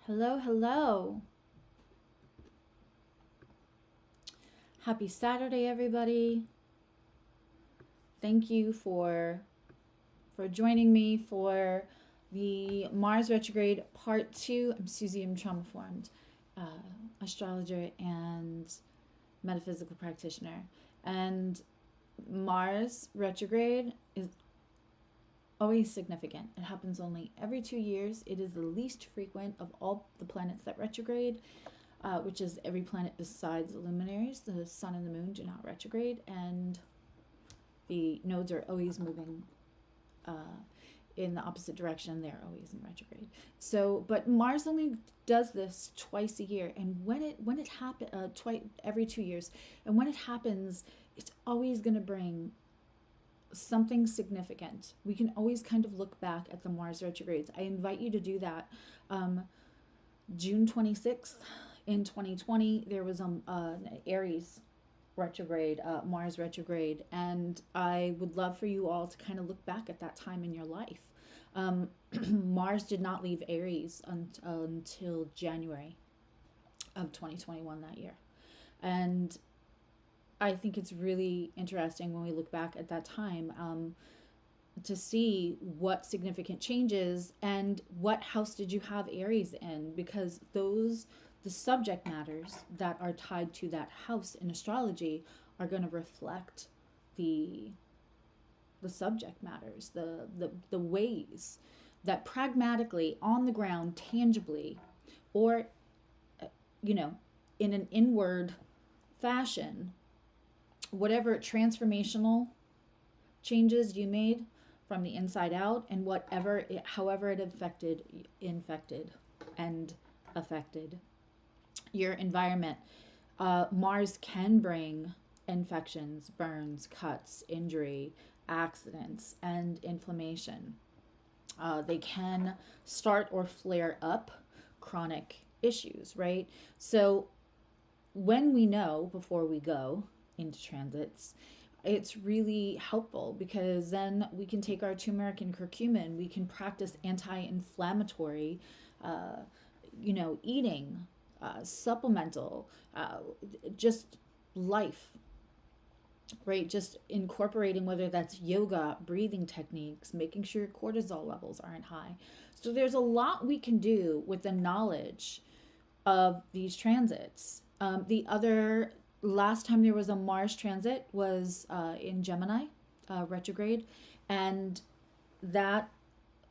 Hello, hello. Happy Saturday, everybody. Thank you for joining me for the Mars retrograde part 2. I'm Susie, I'm trauma-formed astrologer and metaphysical practitioner. And Mars retrograde is always significant. It happens only every 2 years. It is the least frequent of all the planets that retrograde. Which is every planet besides the luminaries. The sun and the moon do not retrograde, and the nodes are always moving in the opposite direction. They're always in retrograde. So, but Mars only does this twice a year, and when it happens, twice every 2 years, and when it happens, it's always going to bring something significant. We can always kind of look back at the Mars retrogrades. I invite you to do that. June 26th. In 2020, there was an Aries retrograde, Mars retrograde, and I would love for you all to kind of look back at that time in your life. Mars did not leave Aries until January of 2021 that year. And I think it's really interesting when we look back at that time to see what significant changes and what house did you have Aries in, because the subject matters that are tied to that house in astrology are going to reflect the subject matters, the ways that pragmatically, on the ground, tangibly, or in an inward fashion, whatever transformational changes you made from the inside out, and however it infected and affected your environment. Mars can bring infections, burns, cuts, injury, accidents, and inflammation. They can start or flare up chronic issues, right? So when we know before we go into transits, it's really helpful, because then we can take our turmeric and curcumin, we can practice anti-inflammatory eating, supplemental, just life, right? Just incorporating, whether that's yoga, breathing techniques, making sure your cortisol levels aren't high. So there's a lot we can do with the knowledge of these transits. The other last time there was a Mars transit was in Gemini retrograde, and that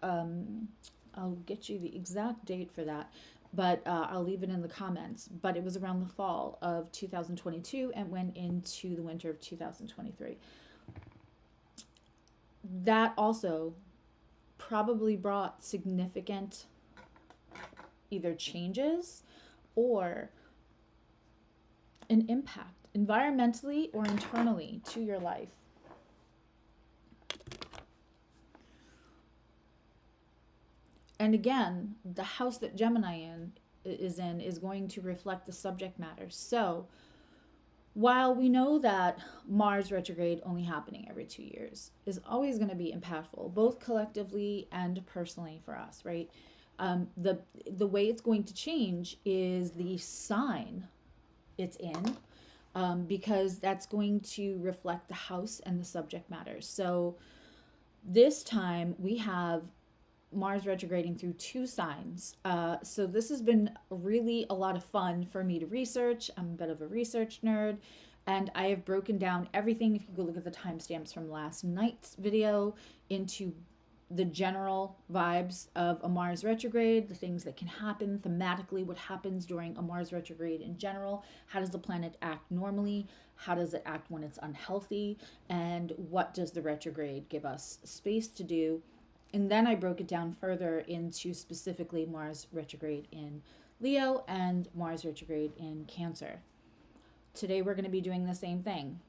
I'll get you the exact date for that, but I'll leave it in the comments. But it was around the fall of 2022 and went into the winter of 2023. That also probably brought significant either changes or an impact environmentally or internally to your life. And again, the house that Gemini is in is going to reflect the subject matter. So while we know that Mars retrograde only happening every 2 years is always going to be impactful, both collectively and personally for us, right? The way it's going to change is the sign it's in, because that's going to reflect the house and the subject matter. So this time we have Mars retrograding through 2 signs. So this has been really a lot of fun for me to research. I'm a bit of a research nerd, and I have broken down everything, if you go look at the timestamps from last night's video, into the general vibes of a Mars retrograde, the things that can happen thematically, what happens during a Mars retrograde in general, how does the planet act normally, how does it act when it's unhealthy, and what does the retrograde give us space to do. And then I broke it down further into specifically Mars retrograde in Leo and Mars retrograde in Cancer. Today we're going to be doing the same thing.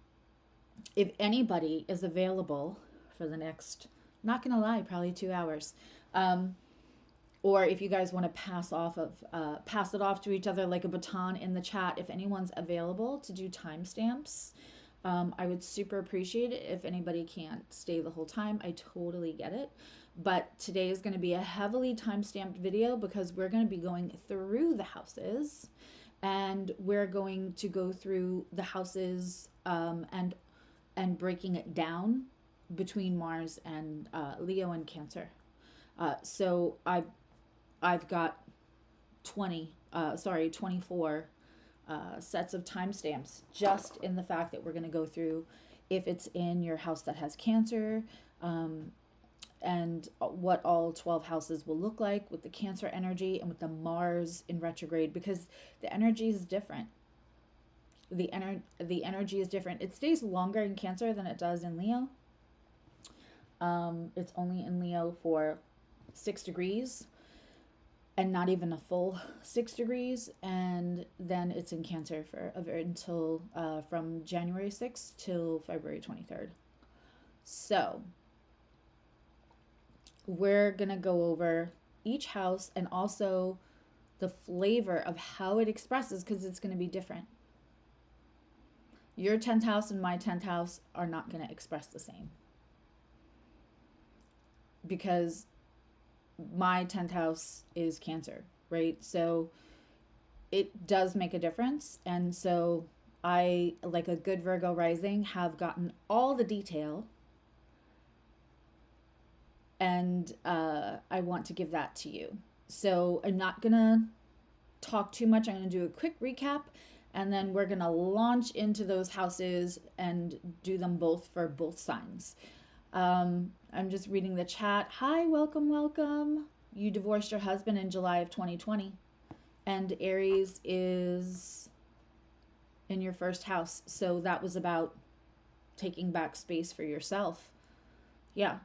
If anybody is available for the next, not going to lie, probably 2 hours, or if you guys want to pass it off to each other like a baton in the chat, if anyone's available to do timestamps, I would super appreciate it. If anybody can't stay the whole time, I totally get it. But today is going to be a heavily time-stamped video because we're going to be going through the houses, and we're going to go through the houses and breaking it down between Mars and Leo and Cancer. So I've got 24 sets of timestamps just in the fact that we're going to go through if it's in your house that has Cancer, and what all 12 houses will look like with the Cancer energy and with the Mars in retrograde, because the energy is different. The energy is different. It stays longer in Cancer than it does in Leo. It's only in Leo for 6 degrees, and not even a full 6 degrees, and then it's in Cancer for until from January 6th till February 23rd. So we're gonna go over each house and also the flavor of how it expresses, because it's going to be different. Your 10th house and my 10th house are not going to express the same, because my 10th house is Cancer, right? So it does make a difference. And so I, like a good Virgo rising, have gotten all the detail, and I want to give that to you. So I'm not going to talk too much. I'm going to do a quick recap, and then we're going to launch into those houses and do them both for both signs. I'm just reading the chat. Hi, welcome, welcome. You divorced your husband in July of 2020, and Aries is in your first house. So that was about taking back space for yourself. Yeah.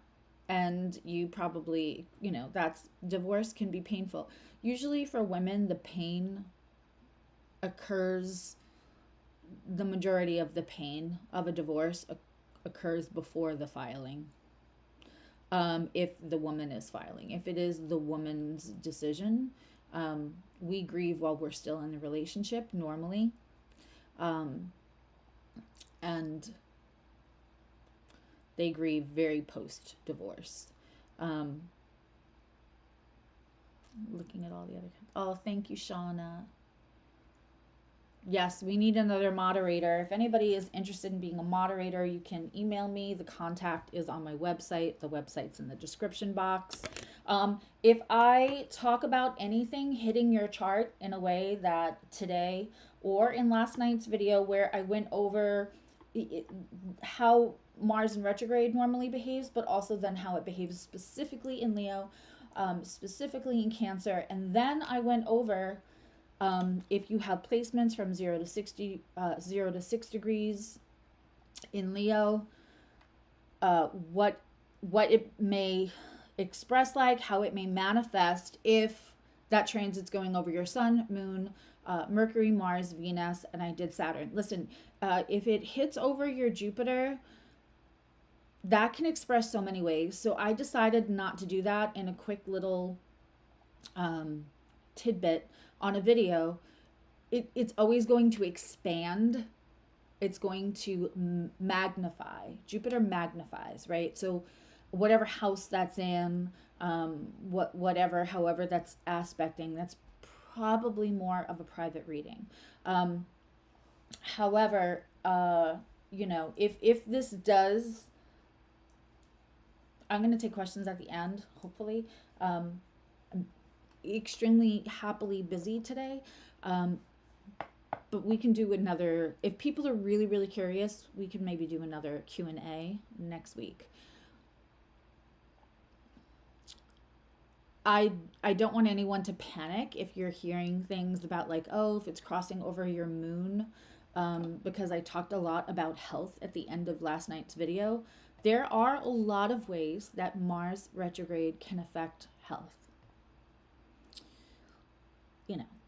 And you probably, that's, divorce can be painful. Usually for women, the pain occurs, the majority of the pain of a divorce occurs before the filing. If the woman is filing, if it is the woman's decision, we grieve while we're still in the relationship normally. And they grieve very post-divorce. Looking at all the other... Oh, thank you, Shauna. Yes, we need another moderator. If anybody is interested in being a moderator, you can email me. The contact is on my website. The website's in the description box. If I talk about anything hitting your chart in a way that today or in last night's video where I went over how Mars in retrograde normally behaves, but also then how it behaves specifically in Leo, specifically in Cancer, and then I went over if you have placements from 0 to 6 degrees in Leo, what it may express like, how it may manifest if that transit's going over your Sun, Moon, Mercury, Mars, Venus, and I did Saturn. Listen, if it hits over your Jupiter, that can express so many ways. So I decided not to do that in a quick little tidbit on a video. It's always going to expand. It's going to magnify. Jupiter magnifies, right? So whatever house that's in, however that's aspecting, that's probably more of a private reading. However, if this does, I'm going to take questions at the end, hopefully. I'm extremely happily busy today. But we can do another, if people are really, really curious, we can maybe do another Q&A next week. I don't want anyone to panic if you're hearing things about like, oh, if it's crossing over your moon, because I talked a lot about health at the end of last night's video. There are a lot of ways that Mars retrograde can affect health.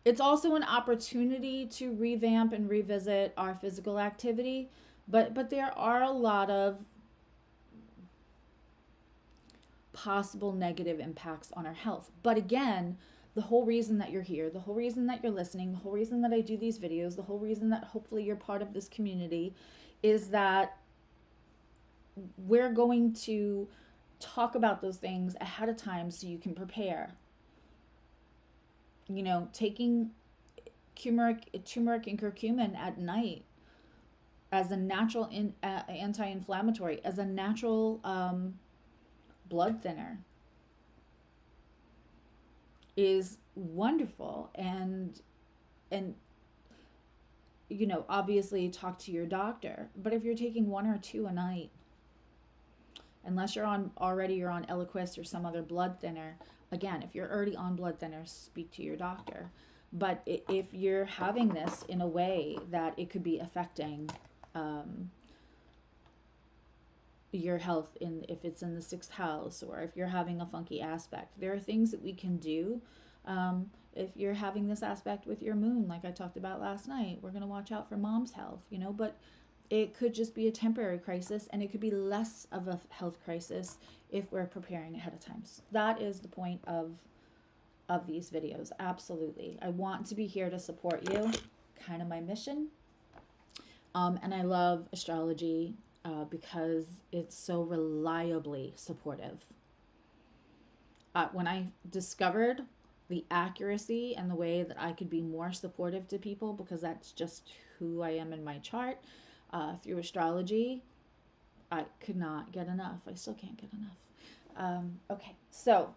It's also an opportunity to revamp and revisit our physical activity, but there are a lot of possible negative impacts on our health. But again, the whole reason that you're here, the whole reason that you're listening, the whole reason that I do these videos, the whole reason that hopefully you're part of this community is that we're going to talk about those things ahead of time so you can prepare. You know, taking turmeric and curcumin at night as a natural anti-inflammatory, as a natural blood thinner is wonderful. And you know, obviously talk to your doctor, but if you're taking 1 or 2 a night, unless you're on Eliquis or some other blood thinner, again, if you're already on blood thinners, speak to your doctor. But if you're having this in a way that it could be affecting your health, if it's in the 6th house, or if you're having a funky aspect, there are things that we can do. If you're having this aspect with your moon, like I talked about last night, we're going to watch out for mom's health, you know, but it could just be a temporary crisis, and it could be less of a health crisis if we're preparing ahead of time. So that is the point of these videos. Absolutely. I want to be here to support you, kind of my mission. And I love astrology because it's so reliably supportive. When I discovered the accuracy and the way that I could be more supportive to people, because that's just who I am in my chart, through astrology, I could not get enough. I still can't get enough. Okay, so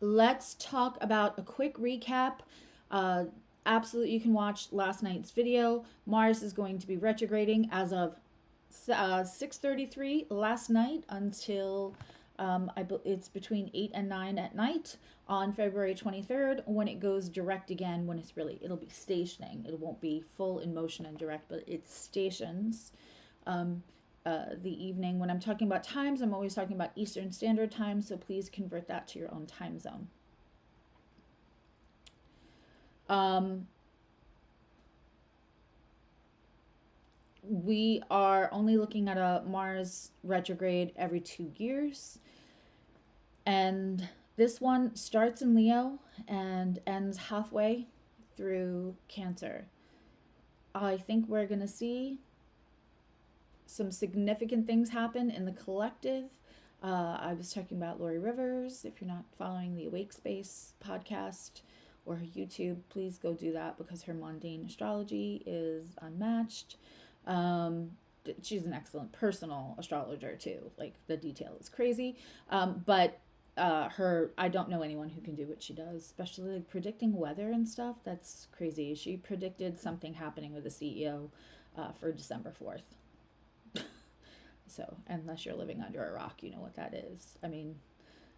let's talk about a quick recap. Absolutely, you can watch last night's video. Mars is going to be retrograding as of 6:33 last night until it's between 8 and 9 at night on February 23rd, when it goes direct again, when it'll be stationing. It won't be full in motion and direct, but it stations the evening. When I'm talking about times, I'm always talking about Eastern Standard Time, so please convert that to your own time zone. We are only looking at a Mars retrograde every 2 years. And this one starts in Leo and ends halfway through Cancer. I think we're going to see some significant things happen in the collective. I was talking about Lori Rivers. If you're not following the Awake Space podcast or her YouTube, please go do that, because her mundane astrology is unmatched. She's an excellent personal astrologer too. Like, the detail is crazy. But I don't know anyone who can do what she does, especially like predicting weather and stuff. That's crazy. She predicted something happening with the CEO for December 4th. So unless you're living under a rock, you know what that is. I mean,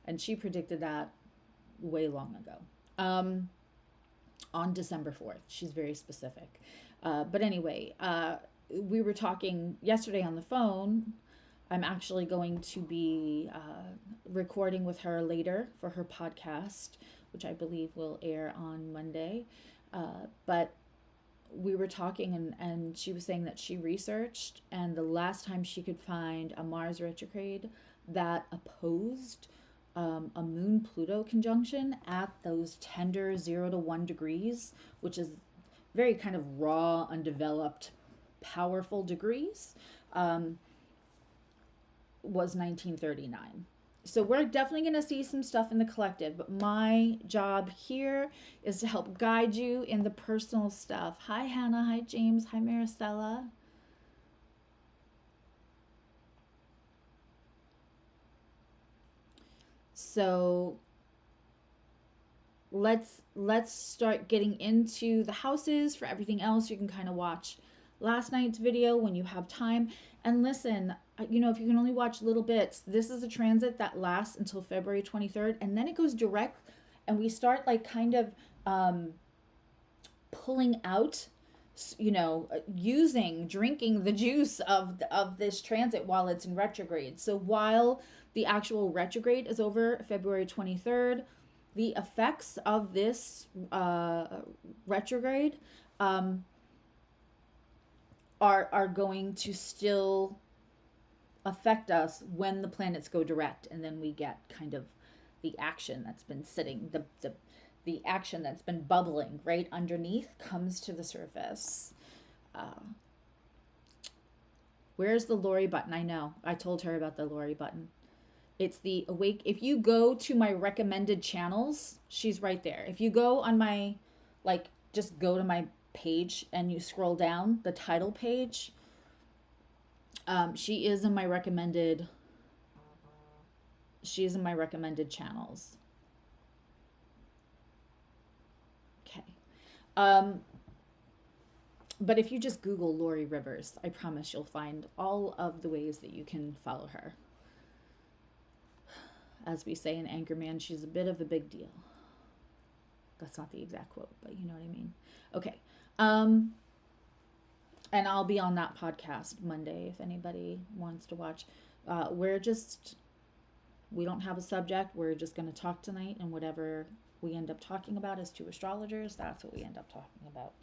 and she predicted that way long ago. On December 4th. She's very specific. But anyway, we were talking yesterday on the phone. I'm actually going to be recording with her later for her podcast, which I believe will air on Monday. But we were talking, and she was saying that she researched, and the last time she could find a Mars retrograde that opposed a Moon-Pluto conjunction at those tender 0 to 1 degrees, which is very kind of raw, undeveloped, powerful degrees, was 1939. So we're definitely going to see some stuff in the collective, but my job here is to help guide you in the personal stuff. Hi, Hannah. Hi, James. Hi, Maricela. So let's start getting into the houses. For everything else, you can kind of watch last night's video when you have time. And listen, you know, if you can only watch little bits, this is a transit that lasts until February 23rd, and then it goes direct, and we start like kind of pulling out, you know, drinking the juice of this transit while it's in retrograde. So while the actual retrograde is over February 23rd, the effects of this retrograde are going to still affect us when the planets go direct, and then we get kind of the action that's been sitting, the action that's been bubbling right underneath comes to the surface. Where's the Lori button? I know, I told her about the Lori button. It's the awake. If you go to my recommended channels, she's right there. If you go on my, like, just go to my page and you scroll down the title page, she is in my recommended. She is in my recommended channels. Okay. But if you just Google Lori Rivers, I promise you'll find all of the ways that you can follow her. As we say in Anchorman, she's a bit of a big deal. That's not the exact quote, but you know what I mean. Okay. And I'll be on that podcast Monday if anybody wants to watch. We don't have a subject. We're just going to talk tonight, and whatever we end up talking about as two astrologers, that's what we end up talking about.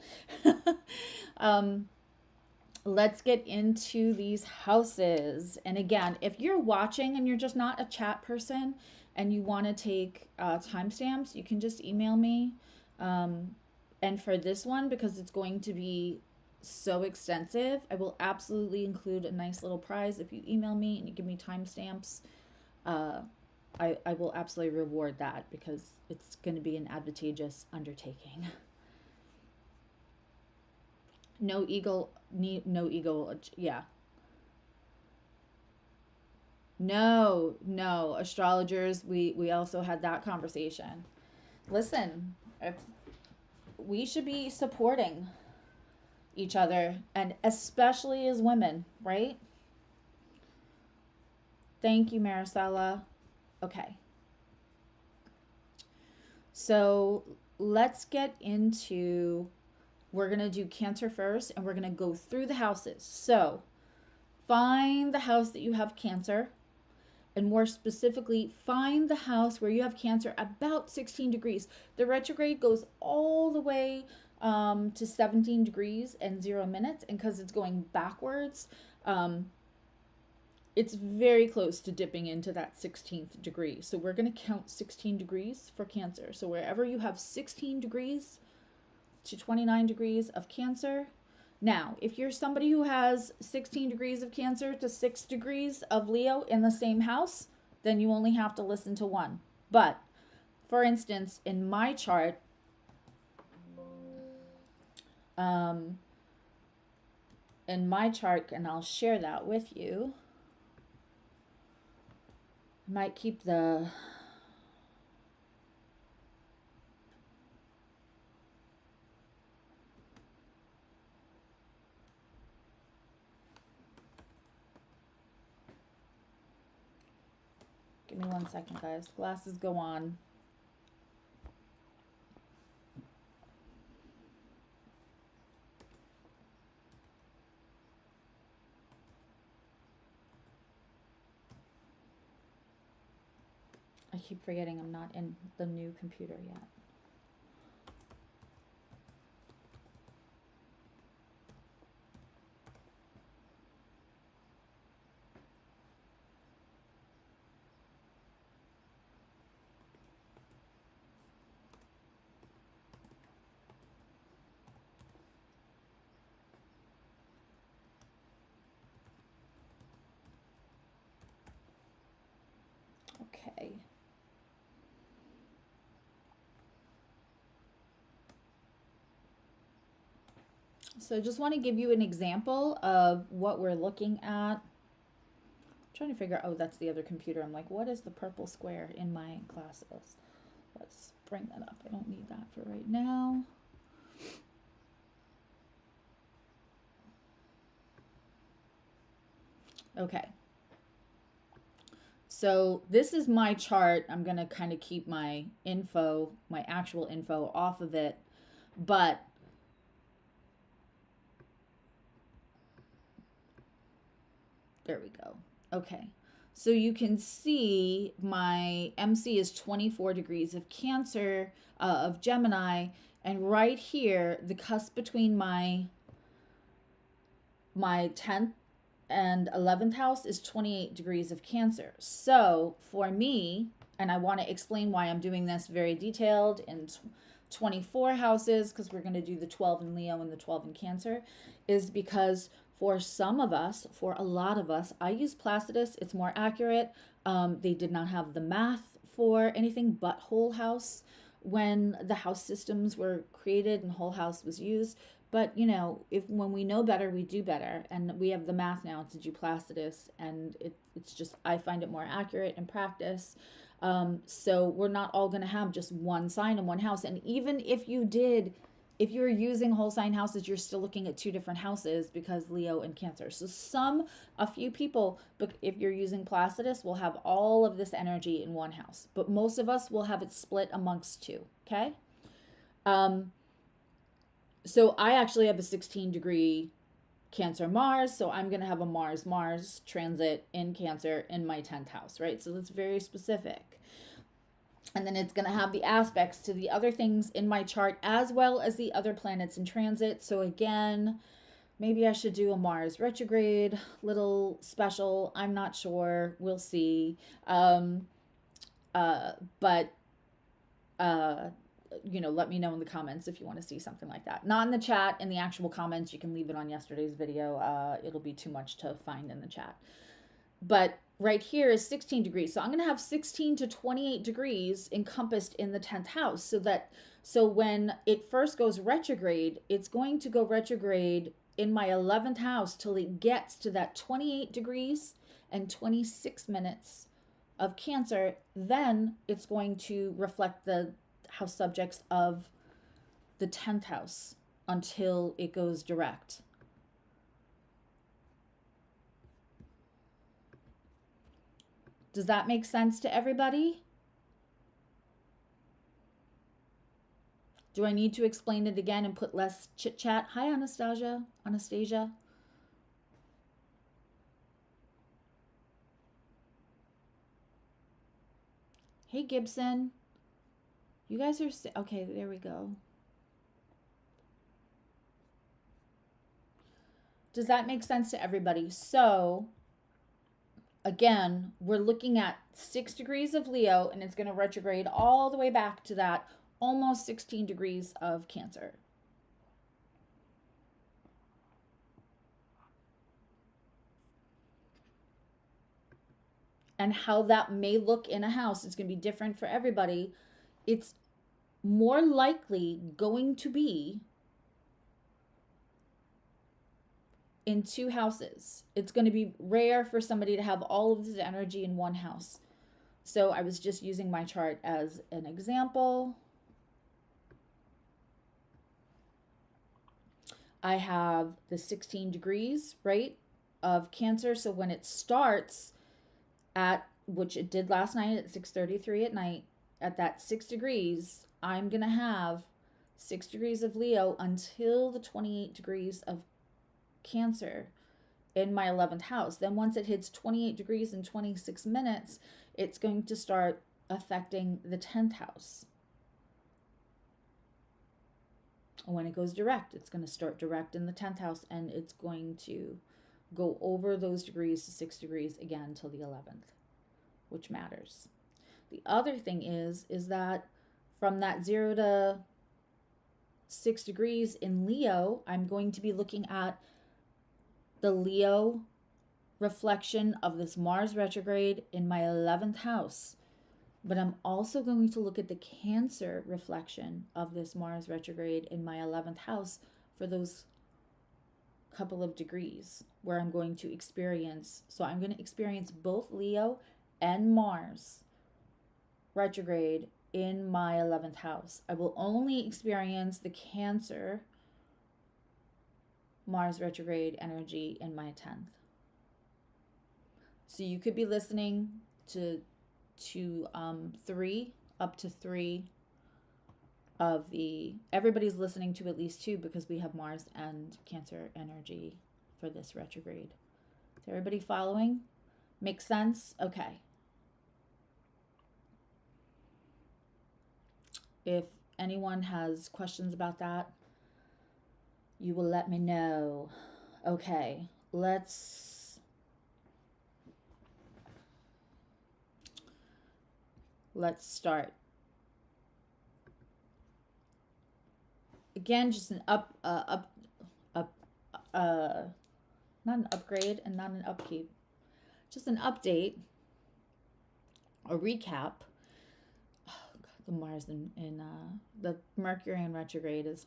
Let's get into these houses. And again, if you're watching and you're just not a chat person and you want to take timestamps, you can just email me. And for this one, because it's going to be so extensive, I will absolutely include a nice little prize if you email me and you give me timestamps. I will absolutely reward that because it's going to be an advantageous undertaking. No ego, yeah. No, astrologers, we also had that conversation. Listen, we should be supporting each other, and especially as women, right? Thank you, Maricela. Okay. So let's get into, we're going to do Cancer first, and we're going to go through the houses. So find the house that you have Cancer, and more specifically, find the house where you have Cancer about 16 degrees. The retrograde goes all the way to 17 degrees and 0 minutes, and because it's going backwards, it's very close to dipping into that 16th degree. So we're going to count 16 degrees for Cancer. So wherever you have 16 degrees to 29 degrees of Cancer. Now, if you're somebody who has 16 degrees of Cancer to 6 degrees of Leo in the same house, then you only have to listen to one. But, for instance, in my chart, and I'll share that with you, I might keep the give me 1 second, guys. Glasses go on. I keep forgetting I'm not in the new computer yet. Okay. So I just want to give you an example of what we're looking at. I'm trying to figure out, oh, that's the other computer. I'm like, what is the purple square in my glasses? Let's bring that up. I don't need that for right now. Okay. So this is my chart. I'm going to kind of keep my info, my actual info off of it. But there we go. Okay. So you can see my MC is 24 degrees of Cancer, of Gemini. And right here, the cusp between my 10th and 11th house is 28 degrees of Cancer. So for me, and I want to explain why I'm doing this very detailed in 24 houses, because we're going to do the 12 in Leo and the 12 in Cancer, is because for some of us, for a lot of us, I use Placidus. It's more accurate. They did not have the math for anything but whole house when the house systems were created and whole house was used. But you know, if when we know better, we do better, and we have the math now to do Placidus, and it's just, I find it more accurate in practice. So we're not all going to have just one sign in one house, and even if you did, if you're using whole sign houses, you're still looking at two different houses because Leo and Cancer. So a few people, but if you're using Placidus, will have all of this energy in one house, but most of us will have it split amongst two. Okay. So I actually have a 16-degree Cancer Mars, so I'm going to have a Mars transit in Cancer in my 10th house, right? So that's very specific. And then it's going to have the aspects to the other things in my chart as well as the other planets in transit. So again, maybe I should do a Mars retrograde little special. I'm not sure. We'll see. You know, let me know in the comments if you want to see something like that. Not in the chat, in the actual comments. You can leave it on yesterday's video. It'll be too much to find in the chat. But right here is 16 degrees. So I'm going to have 16 to 28 degrees encompassed in the 10th house. So when it first goes retrograde, it's going to go retrograde in my 11th house till it gets to that 28 degrees and 26 minutes of Cancer. Then it's going to reflect the house subjects of the 10th house until it goes direct. Does that make sense to everybody? Do I need to explain it again and put less chit chat? Hi, Anastasia. Hey, Gibson. You guys are okay. There we go. Does that make sense to everybody? So again, we're looking at 6 degrees of Leo, and it's going to retrograde all the way back to that almost 16 degrees of Cancer. And how that may look in a house is going to be different for everybody. It's more likely going to be in two houses. It's going to be rare for somebody to have all of this energy in one house. So I was just using my chart as an example. I have the 16 degrees, right, of Cancer. So when it starts at, which it did last night at 6:33 at night, at that 6 degrees, I'm going to have 6 degrees of Leo until the 28 degrees of Cancer in my 11th house. Then once it hits 28 degrees and 26 minutes, it's going to start affecting the 10th house. When it goes direct, it's going to start direct in the 10th house, and it's going to go over those degrees to 6 degrees again till the 11th, which matters. The other thing is that from that 0 to 6 degrees in Leo, I'm going to be looking at the Leo reflection of this Mars retrograde in my 11th house. But I'm also going to look at the Cancer reflection of this Mars retrograde in my 11th house for those couple of degrees where I'm going to experience. So I'm going to experience both Leo and Mars retrograde in my 11th house. I will only experience the Cancer Mars retrograde energy in my 10th. So you could be listening to 3 up to 3 of the, everybody's listening to at least 2 because we have Mars and Cancer energy for this retrograde. Is everybody following? Makes sense? Okay. If anyone has questions about that, you will let me know. Okay, let's start. Again, just an not an upgrade and not an upkeep, just an update a recap. Oh, God, the Mars in the Mercury in retrograde is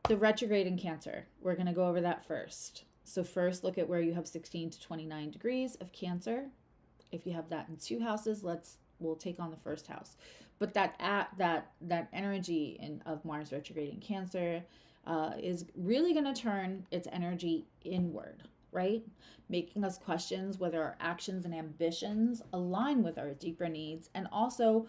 the retrograde in Cancer. We're going to go over that first. So first, look at where you have 16 to 29 degrees of Cancer. If you have that in 2 houses, we'll take on the first house. But that energy of Mars retrograde in Cancer is really going to turn its energy inward, right? Making us question whether our actions and ambitions align with our deeper needs, and also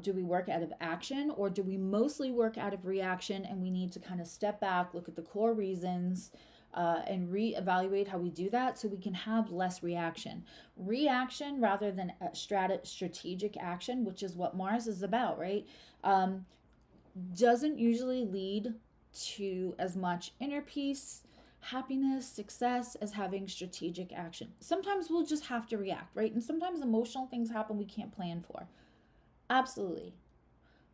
do we work out of action, or do we mostly work out of reaction, and we need to kind of step back, look at the core reasons, and reevaluate how we do that so we can have less reaction rather than strategic action, which is what Mars is about, right? Doesn't usually lead to as much inner peace, happiness, success as having strategic action. Sometimes we'll just have to react, right? And sometimes emotional things happen we can't plan for. Absolutely.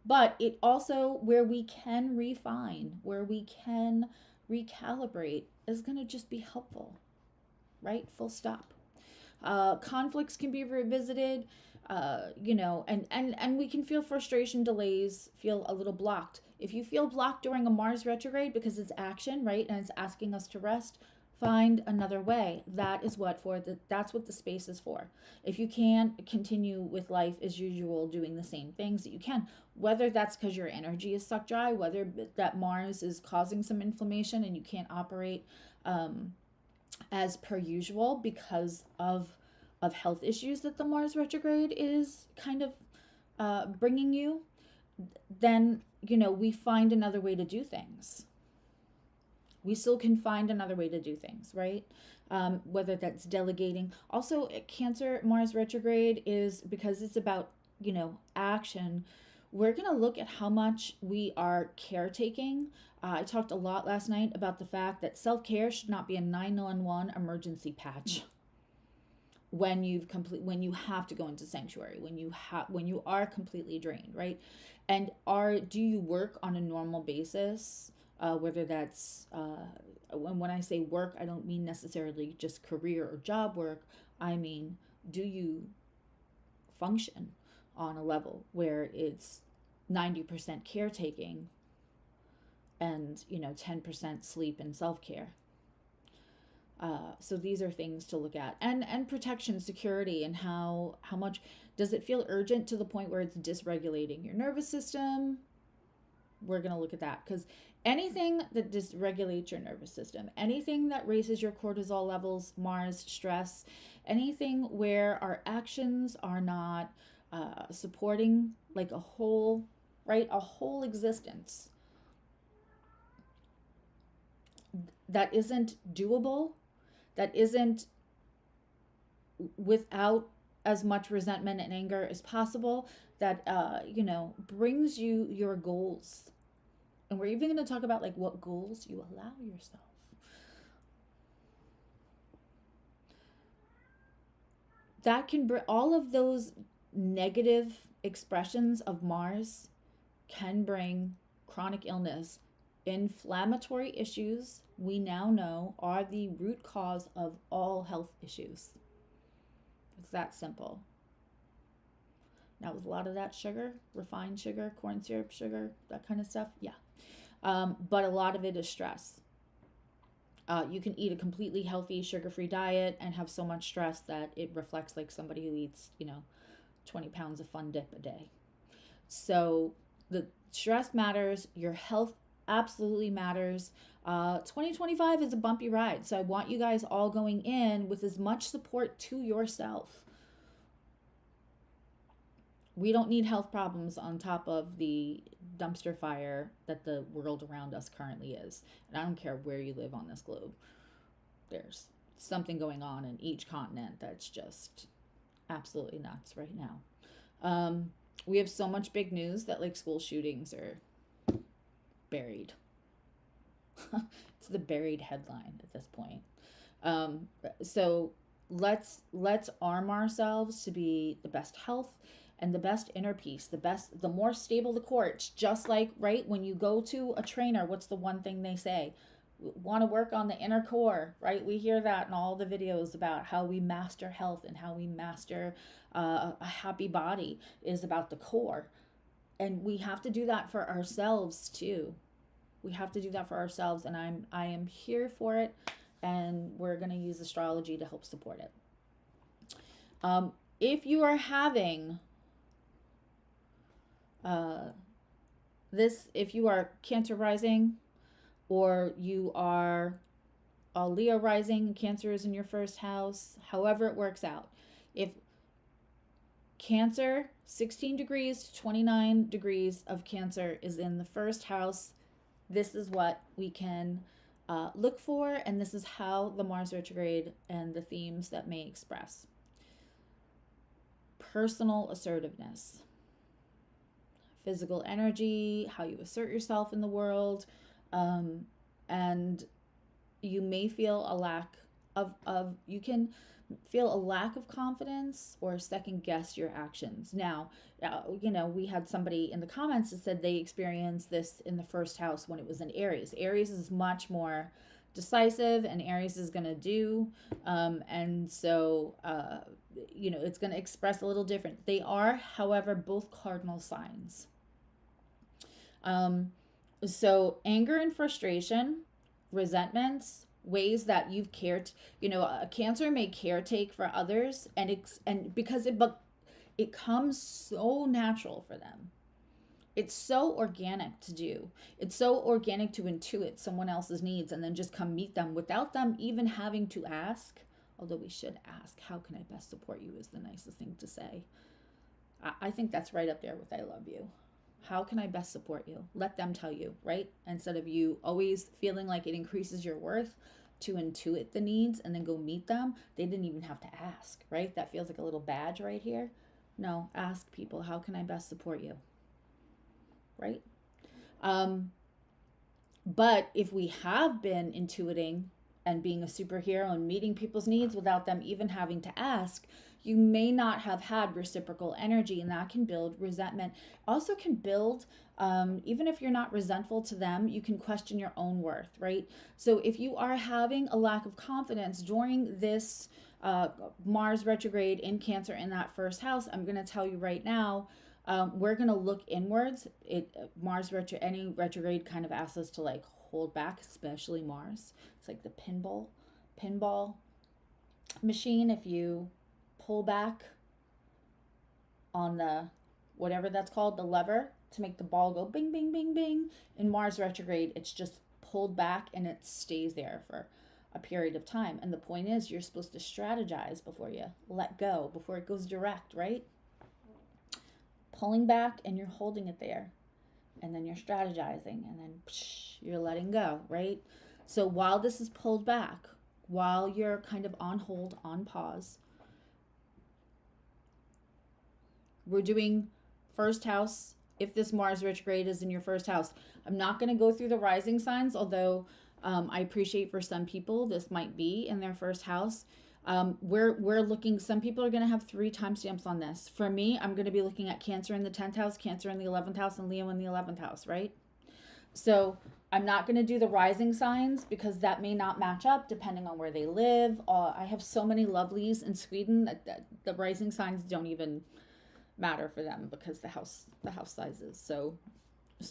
But it also, where we can refine, where we can recalibrate, is going to just be helpful, right? Full stop. Conflicts can be revisited, and we can feel frustration, delays, feel a little blocked. If you feel blocked during a Mars retrograde because it's action, right, and it's asking us to rest, find another way. That's what the space is for. If you can't continue with life as usual, doing the same things that you can, whether that's because your energy is sucked dry, whether that Mars is causing some inflammation and you can't operate as per usual because of health issues that the Mars retrograde is kind of bringing you, then we find another way to do things. We still can find another way to do things, right? Whether that's delegating. Also, Cancer Mars retrograde is, because it's about, action. We're going to look at how much we are caretaking. I talked a lot last night about the fact that self-care should not be a 911 emergency patch. When you have to go into sanctuary, when you are completely drained, right? And do you work on a normal basis? Whether that's, when I say work, I don't mean necessarily just career or job work. I mean, do you function on a level where it's 90% caretaking and 10% sleep and self-care? So these are things to look at, and protection, security, and how much does it feel urgent to the point where it's dysregulating your nervous system? We're going to look at that, because anything that dysregulates your nervous system, anything that raises your cortisol levels, Mars, stress, anything where our actions are not supporting like a whole existence that isn't doable, that isn't without as much resentment and anger as possible, that brings you your goals. And we're even going to talk about like what goals you allow yourself. That can bring all of those negative expressions of Mars can bring chronic illness. Inflammatory issues, we now know, are the root cause of all health issues. It's that simple. Now, with a lot of that sugar, refined sugar, corn syrup sugar, that kind of stuff, yeah. But a lot of it is stress. You can eat a completely healthy, sugar-free diet and have so much stress that it reflects like somebody who eats, 20 pounds of Fun Dip a day. So the stress matters. Your health absolutely matters. 2025 is a bumpy ride. So I want you guys all going in with as much support to yourself. We don't need health problems on top of the dumpster fire that the world around us currently is. And I don't care where you live on this globe. There's something going on in each continent that's just absolutely nuts right now. We have so much big news that like school shootings are buried. It's the buried headline at this point. So let's arm ourselves to be the best health and the best inner peace, the more stable the core. It's just like, right, when you go to a trainer, what's the one thing they say? want to work on the inner core, right? We hear that in all the videos about how we master health and how we master a happy body is about the core. And we have to do that for ourselves too. We have to do that for ourselves, and I am here for it, and we're going to use astrology to help support it. If you are having if you are Cancer rising, or you are a Leo rising, Cancer is in your first house, however it works out. If Cancer, 16 degrees to 29 degrees of Cancer is in the first house, this is what we can look for, and this is how the Mars retrograde and the themes that may express. Personal assertiveness, physical energy, how you assert yourself in the world, and you may feel a lack of you can feel a lack of confidence or second guess your actions. Now, we had somebody in the comments that said they experienced this in the first house when it was in Aries. Aries is much more decisive, and Aries is going to do, and so it's going to express a little different. They are, however, both cardinal signs. So anger and frustration, resentments, ways that you've cared, a Cancer may caretake for others, and because it comes so natural for them. It's so organic to do. It's so organic to intuit someone else's needs and then just come meet them without them even having to ask. Although we should ask, how can I best support you, is the nicest thing to say. I think that's right up there with I love you. How can I best support you? Let them tell you, right? Instead of you always feeling like it increases your worth to intuit the needs and then go meet them. They didn't even have to ask, right? That feels like a little badge right here. No, ask people, how can I best support you? Right? But if we have been intuiting and being a superhero and meeting people's needs without them even having to ask, you may not have had reciprocal energy, and that can build resentment. Also can build, even if you're not resentful to them, you can question your own worth, right? So if you are having a lack of confidence during this Mars retrograde in Cancer in that first house, I'm going to tell you right now, we're going to look inwards. Any retrograde kind of asks us to like hold back, especially Mars. It's like the pinball machine. If you pull back on the, whatever that's called, the lever to make the ball go bing, bing, bing, bing. In Mars retrograde, it's just pulled back and it stays there for a period of time. And the point is, you're supposed to strategize before you let go, before it goes direct, right? Pulling back and you're holding it there, and then you're strategizing, and then you're letting go, right? So while this is pulled back, while you're kind of on hold, on pause, we're doing first house. If this Mars retrograde is in your first house, I'm not going to go through the rising signs, although I appreciate for some people this might be in their first house. We're looking, some people are going to have 3 timestamps on this. For me, I'm going to be looking at Cancer in the 10th house, Cancer in the 11th house, and Leo in the 11th house, right? So I'm not going to do the rising signs because that may not match up depending on where they live. I have so many lovelies in Sweden that the rising signs don't even matter for them because the house sizes. So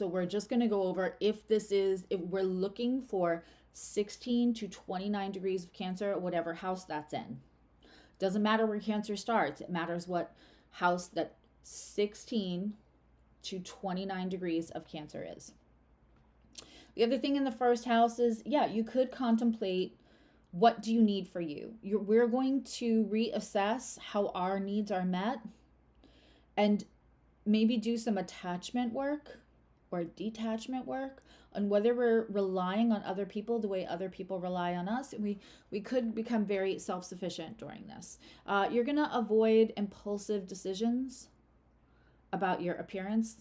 we're just going to go over if we're looking for 16 to 29 degrees of Cancer, whatever house that's in. Doesn't matter where Cancer starts. It matters what house that 16 to 29 degrees of Cancer is. The other thing in the first house is, you could contemplate, what do you need for you? We're going to reassess how our needs are met and maybe do some attachment work or detachment work on whether we're relying on other people the way other people rely on us. We could become very self-sufficient during this. You're going to avoid impulsive decisions about your appearance.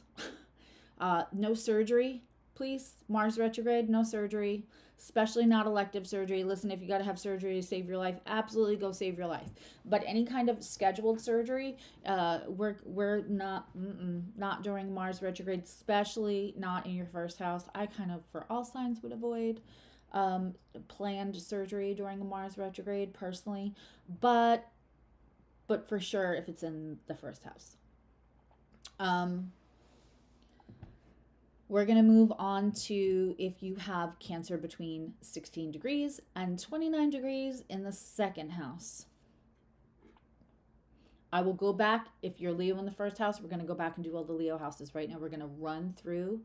No surgery, please. Mars retrograde, no surgery, especially not elective surgery. Listen, if you got to have surgery to save your life, absolutely go save your life. But any kind of scheduled surgery, we're not during Mars retrograde, especially not in your first house. I kind of, for all signs, would avoid. planned surgery during a Mars retrograde personally, but for sure if it's in the first house. We're going to move on to if you have Cancer between 16 degrees and 29 degrees in the second house. I will go back. If you're Leo in the first house, we're going to go back and do all the Leo houses. Right now, we're going to run through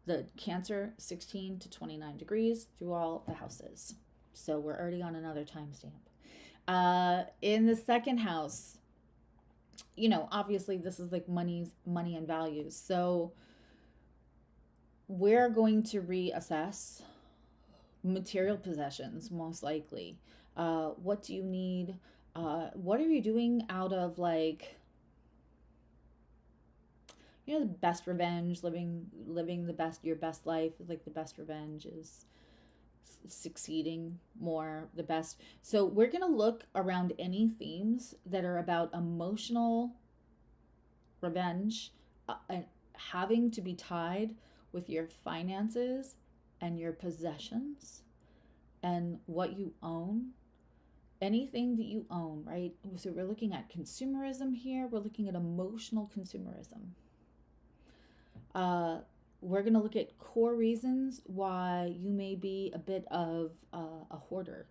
the Cancer 16 to 29 degrees through all the houses. So we're already on another timestamp. In the second house, you know, obviously this is like money and values. So we're going to reassess material possessions, most likely. What do you need? What are you doing out of, like, you know, the best revenge, living the best, your best life, like the best revenge is succeeding more, the best. So we're going to look around any themes that are about emotional revenge, and having to be tied with your finances and your possessions and what you own, anything that you own, right? So we're looking at consumerism here. We're looking at emotional consumerism. We're going to look at core reasons why you may be a bit of a hoarder.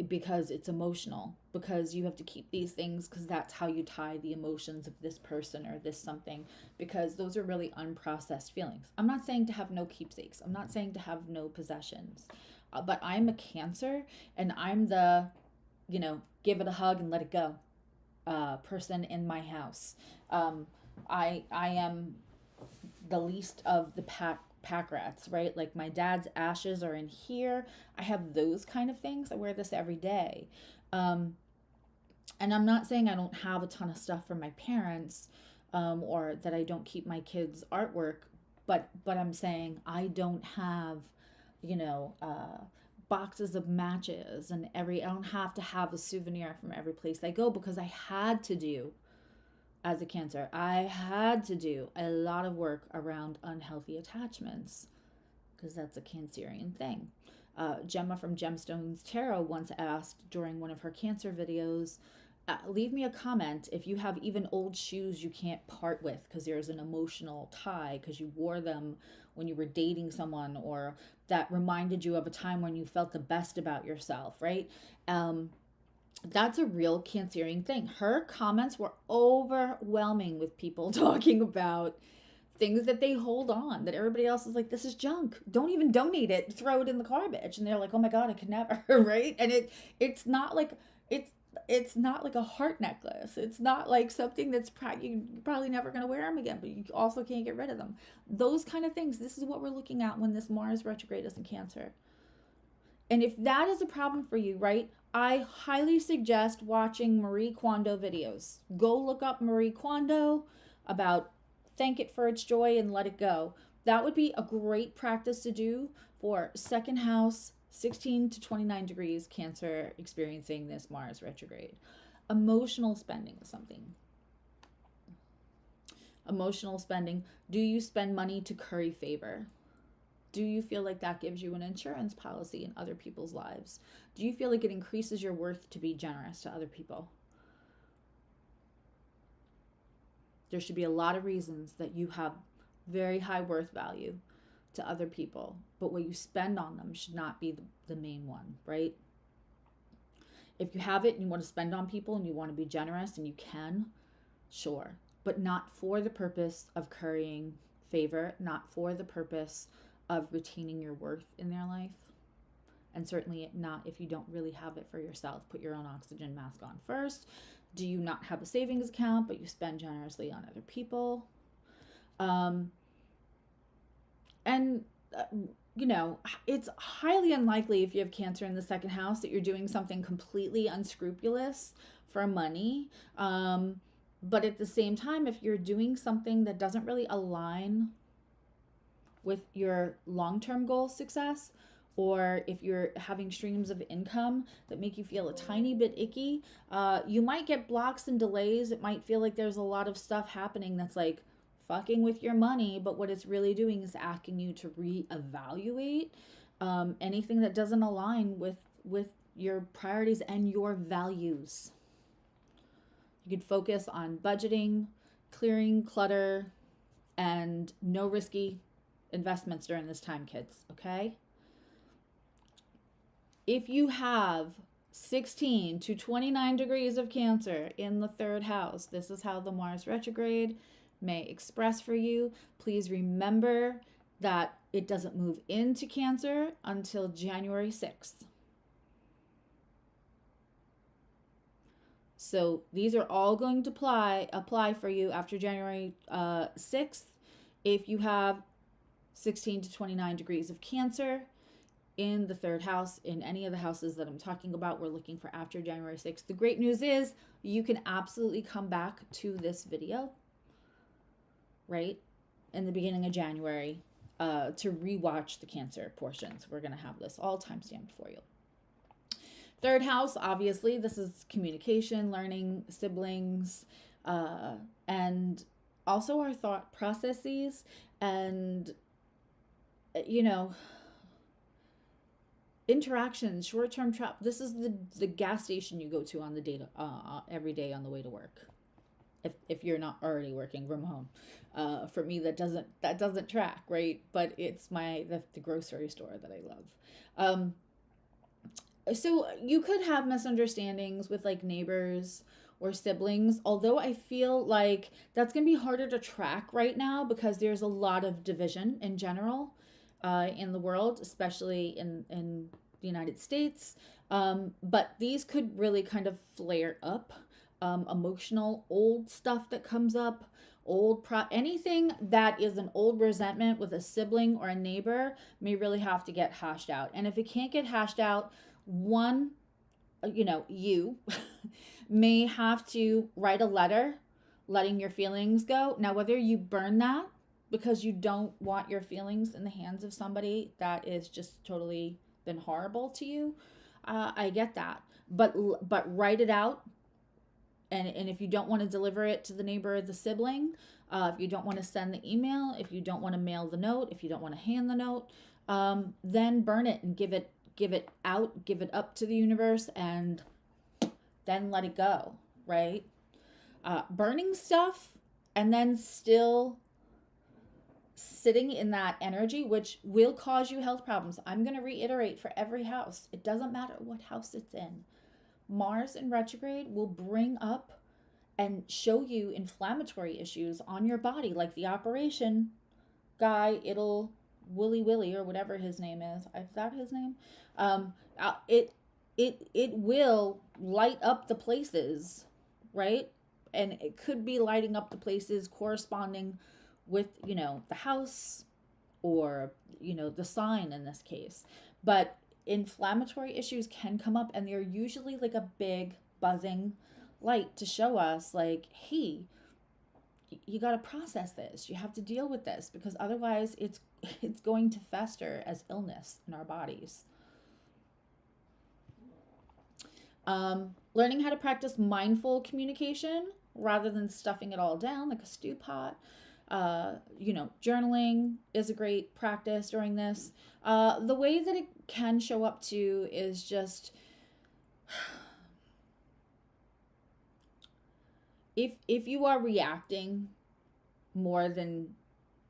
Because it's emotional, because you have to keep these things because that's how you tie the emotions of this person or this something, because those are really unprocessed feelings. I'm not saying to have no keepsakes. I'm not saying to have no possessions, but I'm a Cancer and I'm the, you know, give it a hug and let it go person in my house. I am the least of the pack rats, right? Like my dad's ashes are in here. I have those kind of things. I wear this every day. And I'm not saying I don't have a ton of stuff from my parents, or that I don't keep my kids' artwork, but I'm saying I don't have, you know, boxes of matches and I don't have to have a souvenir from every place I go, because I had to do, as a Cancer, I had to do a lot of work around unhealthy attachments, because that's a Cancerian thing. Gemma from Gemstones Tarot once asked during one of her Cancer videos, leave me a comment if you have even old shoes you can't part with because there's an emotional tie because you wore them when you were dating someone, or that reminded you of a time when you felt the best about yourself, right? That's a real Cancerian thing. Her comments were overwhelming with people talking about things that they hold on, that everybody else is like, this is junk. Don't even donate it. Throw it in the garbage. And they're like, oh my God, I could never, right? And it's not like, it's not like a heart necklace. It's not like something that's you're probably never going to wear them again, but you also can't get rid of them. Those kind of things. This is what we're looking at when this Mars retrograde is in Cancer. And if that is a problem for you, right, I highly suggest watching Marie Kondo videos. Go look up Marie Kondo about thank it for its joy and let it go. That would be a great practice to do for second house, 16 to 29 degrees Cancer experiencing this Mars retrograde. Emotional spending is something. Emotional spending. Do you spend money to curry favor? Do you feel like that gives you an insurance policy in other people's lives? Do you feel like it increases your worth to be generous to other people? There should be a lot of reasons that you have very high worth value to other people, but what you spend on them should not be the main one, right? If you have it and you want to spend on people and you want to be generous and you can, sure, but not for the purpose of currying favor, not for the purpose of retaining your worth in their life, and certainly not if you don't really have it for yourself. Put your own oxygen mask on first. Do you not have a savings account, but you spend generously on other people? You know, it's highly unlikely if you have Cancer in the second house that you're doing something completely unscrupulous for money. But at the same time, if you're doing something that doesn't really align with your long-term goal success, or if you're having streams of income that make you feel a tiny bit icky, you might get blocks and delays. It might feel like there's a lot of stuff happening that's like fucking with your money, but what it's really doing is asking you to reevaluate anything that doesn't align with your priorities and your values. You could focus on budgeting, clearing clutter, and no risky investments during this time, kids, okay? If you have 16 to 29 degrees of Cancer in the third house, this is how the Mars retrograde may express for you. Please remember that it doesn't move into Cancer until January 6th. So these are all going to apply for you after January 6th. If you have 16 to 29 degrees of Cancer in the third house, in any of the houses that I'm talking about, we're looking for after January 6th. The great news is you can absolutely come back to this video, right, in the beginning of January to rewatch the Cancer portions. We're going to have this all time-stamped for you. Third house, obviously, this is communication, learning, siblings, and also our thought processes and, you know, interactions, short-term trap. This is the gas station you go to on the day every day on the way to work. If you're not already working from home, for me that doesn't track, right? But it's the grocery store that I love. So you could have misunderstandings with like neighbors or siblings, although I feel like that's going to be harder to track right now because there's a lot of division in general in the world, especially in the United States. But these could really kind of flare up. Emotional, old stuff that comes up, anything that is an old resentment with a sibling or a neighbor may really have to get hashed out. And if it can't get hashed out, you may have to write a letter letting your feelings go. Now, whether you burn that because you don't want your feelings in the hands of somebody that is just totally been horrible to you, I get that. But write it out. And if you don't want to deliver it to the neighbor or the sibling, if you don't want to send the email, if you don't want to mail the note, if you don't want to hand the note, then burn it and give it out, give it up to the universe, and then let it go, right? Burning stuff and then still sitting in that energy, which will cause you health problems. I'm going to reiterate for every house. It doesn't matter what house it's in. Mars in retrograde will bring up and show you inflammatory issues on your body, like the operation guy, Willy, or whatever his name is. Is that his name? It will light up the places, right? And it could be lighting up the places corresponding with, the house or, the sign in this case. But inflammatory issues can come up, and they're usually like a big buzzing light to show us like, hey, you got to process this. You have to deal with this because otherwise it's going to fester as illness in our bodies. Learning how to practice mindful communication rather than stuffing it all down like a stew pot. Journaling is a great practice during this. The way that it can show up too is just if you are reacting more than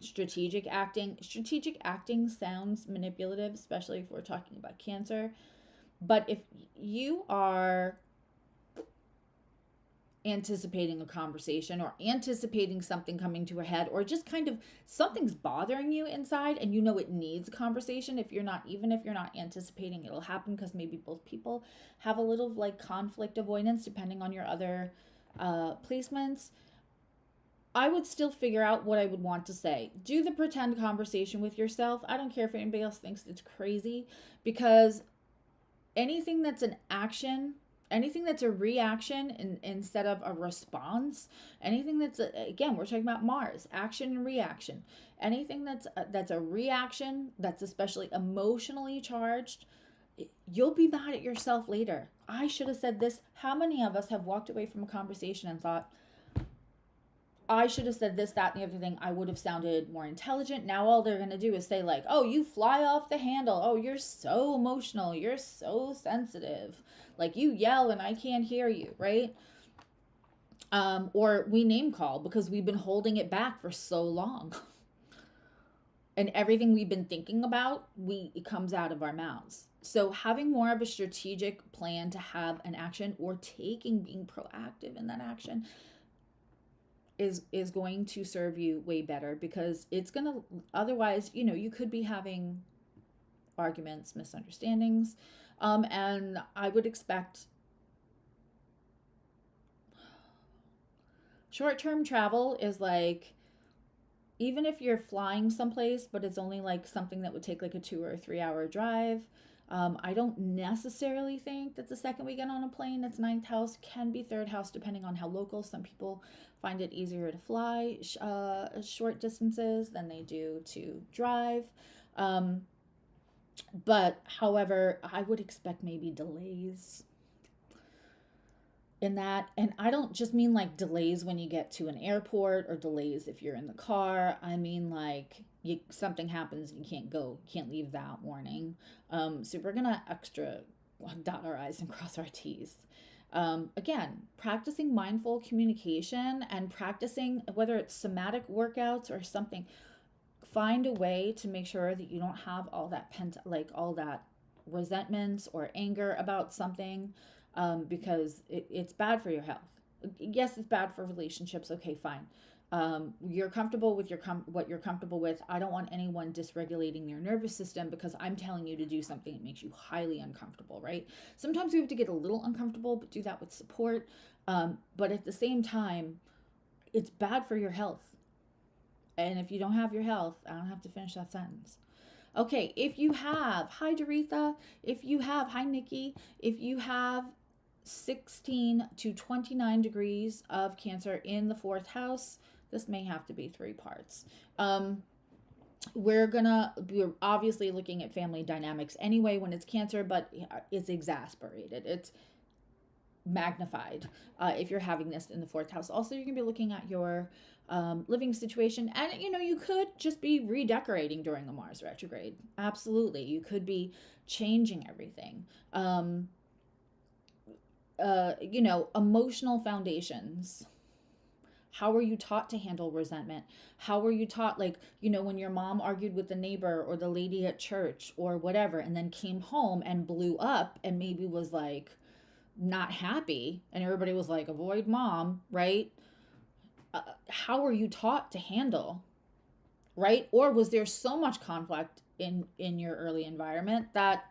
strategic acting sounds manipulative, especially if we're talking about Cancer. But if you are anticipating a conversation or anticipating something coming to a head, or just kind of something's bothering you inside and it needs a conversation, even if you're not anticipating it'll happen, because maybe both people have a little like conflict avoidance depending on your other placements, I would still figure out what I would want to say. Do the pretend conversation with yourself. I don't care if anybody else thinks it's crazy, because anything that's an action, anything that's a reaction instead of a response, anything that's, again, we're talking about Mars, action and reaction. Anything that's a reaction, that's especially emotionally charged, you'll be mad at yourself later. I should have said this. How many of us have walked away from a conversation and thought, I should have said this, that, and the other thing. I would have sounded more intelligent. Now all they're going to do is say, like, oh, you fly off the handle. Oh, you're so emotional. You're so sensitive. Like, you yell and I can't hear you, right? Or we name call because we've been holding it back for so long. And everything we've been thinking about, it comes out of our mouths. So having more of a strategic plan to have an action, or being proactive in that action, is going to serve you way better, because it's going to, otherwise, you could be having arguments, misunderstandings, and I would expect short-term travel is like, even if you're flying someplace, but it's only like something that would take like a 2 or 3 hour drive. I don't necessarily think that the second we get on a plane, it's ninth house, can be third house, depending on how local. Some people find it easier to fly short distances than they do to drive. But however, I would expect maybe delays in that. And I don't just mean like delays when you get to an airport, or delays if you're in the car. I mean like something happens and you can't leave that morning. So we're gonna extra dot our I's and cross our T's. Again, practicing mindful communication and practicing, whether it's somatic workouts or something, find a way to make sure that you don't have all that all that resentment or anger about something, because it's bad for your health. Yes, it's bad for relationships. Okay, fine. You're comfortable with what you're comfortable with. I don't want anyone dysregulating their nervous system because I'm telling you to do something that makes you highly uncomfortable, right? Sometimes we have to get a little uncomfortable, but do that with support. But at the same time, it's bad for your health. And if you don't have your health, I don't have to finish that sentence. Okay, if you have, hi Doretha, hi Nikki, if you have 16 to 29 degrees of Cancer in the fourth house, this may have to be 3 parts. We're obviously looking at family dynamics anyway when it's Cancer, but it's exasperated. It's magnified if you're having this in the fourth house. Also, you're going to be looking at your living situation, and you could just be redecorating during a Mars retrograde. Absolutely, you could be changing everything. Emotional foundations. How were you taught to handle resentment? How were you taught, when your mom argued with the neighbor or the lady at church or whatever, and then came home and blew up and maybe was like not happy, and everybody was like, avoid mom, right? How were you taught to handle, right? Or was there so much conflict in your early environment that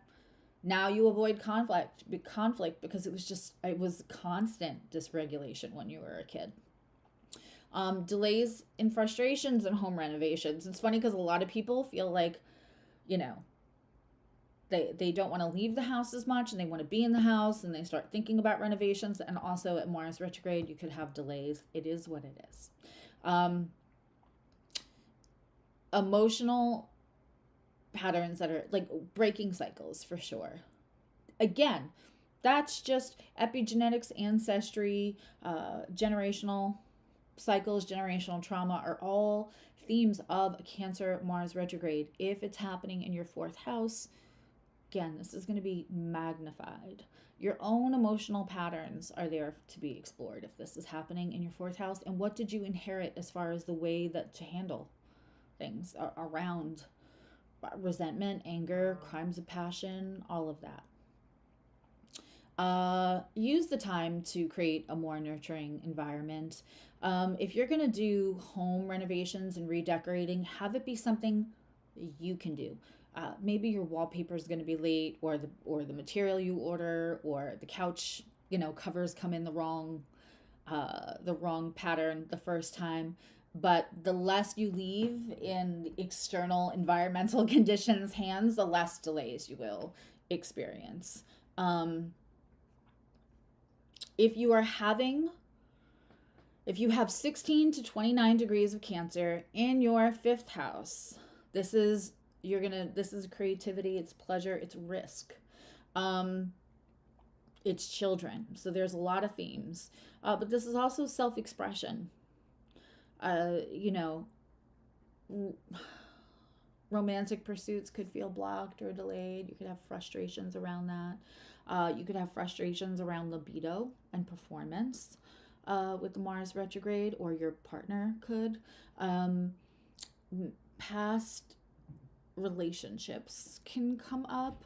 now you avoid conflict because it was constant dysregulation when you were a kid. Delays and frustrations in home renovations. It's funny because a lot of people feel like, they don't want to leave the house as much, and they want to be in the house, and they start thinking about renovations. And also at Mars retrograde, you could have delays. It is what it is. Emotional patterns that are like breaking cycles, for sure. Again, that's just epigenetics, ancestry, generational cycles, generational trauma are all themes of a Cancer Mars retrograde. If it's happening in your fourth house, again, this is going to be magnified. Your own emotional patterns are there to be explored if this is happening in your fourth house. And what did you inherit as far as the way that to handle things around resentment, anger, crimes of passion, all of that. Use the time to create a more nurturing environment. If you're going to do home renovations and redecorating, have it be something you can do. Maybe your wallpaper is going to be late, or the material you order, or the couch, covers come in the wrong pattern the first time. But the less you leave in external environmental conditions hands, the less delays you will experience. If you have 16 to 29 degrees of Cancer in your fifth house, this is creativity, it's pleasure, it's risk, it's children. So there's a lot of themes, but this is also self-expression. You know, romantic pursuits could feel blocked or delayed. You could have frustrations around that. You could have frustrations around libido and performance with the Mars retrograde, or your partner could. Past relationships can come up.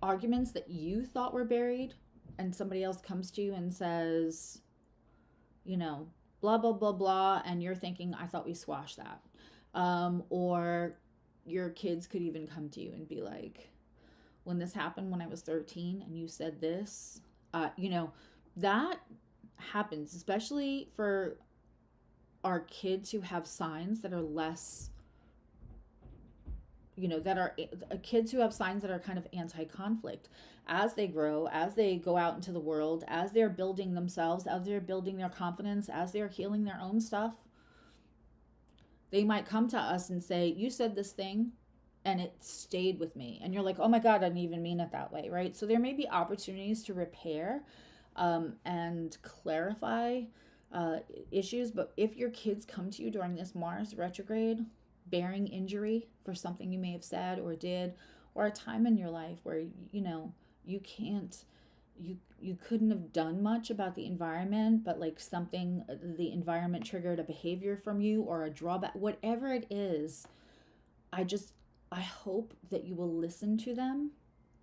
Arguments that you thought were buried, and somebody else comes to you and says, you know, blah, blah, blah, blah, and you're thinking, I thought we squashed that. Or your kids could even come to you and be like, when this happened when I was 13 and you said this, you know, that happens, especially for our kids who have signs that are less, you know, that are kids who have signs that are kind of anti-conflict. As they grow, as they go out into the world, as they're building themselves, as they're building their confidence, as they're healing their own stuff, they might come to us and say, you said this thing and it stayed with me. And you're like, oh my God, I didn't even mean it that way, right? So there may be opportunities to repair and clarify issues. But if your kids come to you during this Mars retrograde, bearing injury for something you may have said or did, or a time in your life where, you know, you couldn't have done much about the environment, but like something, the environment triggered a behavior from you or a drawback, whatever it is, I hope that you will listen to them,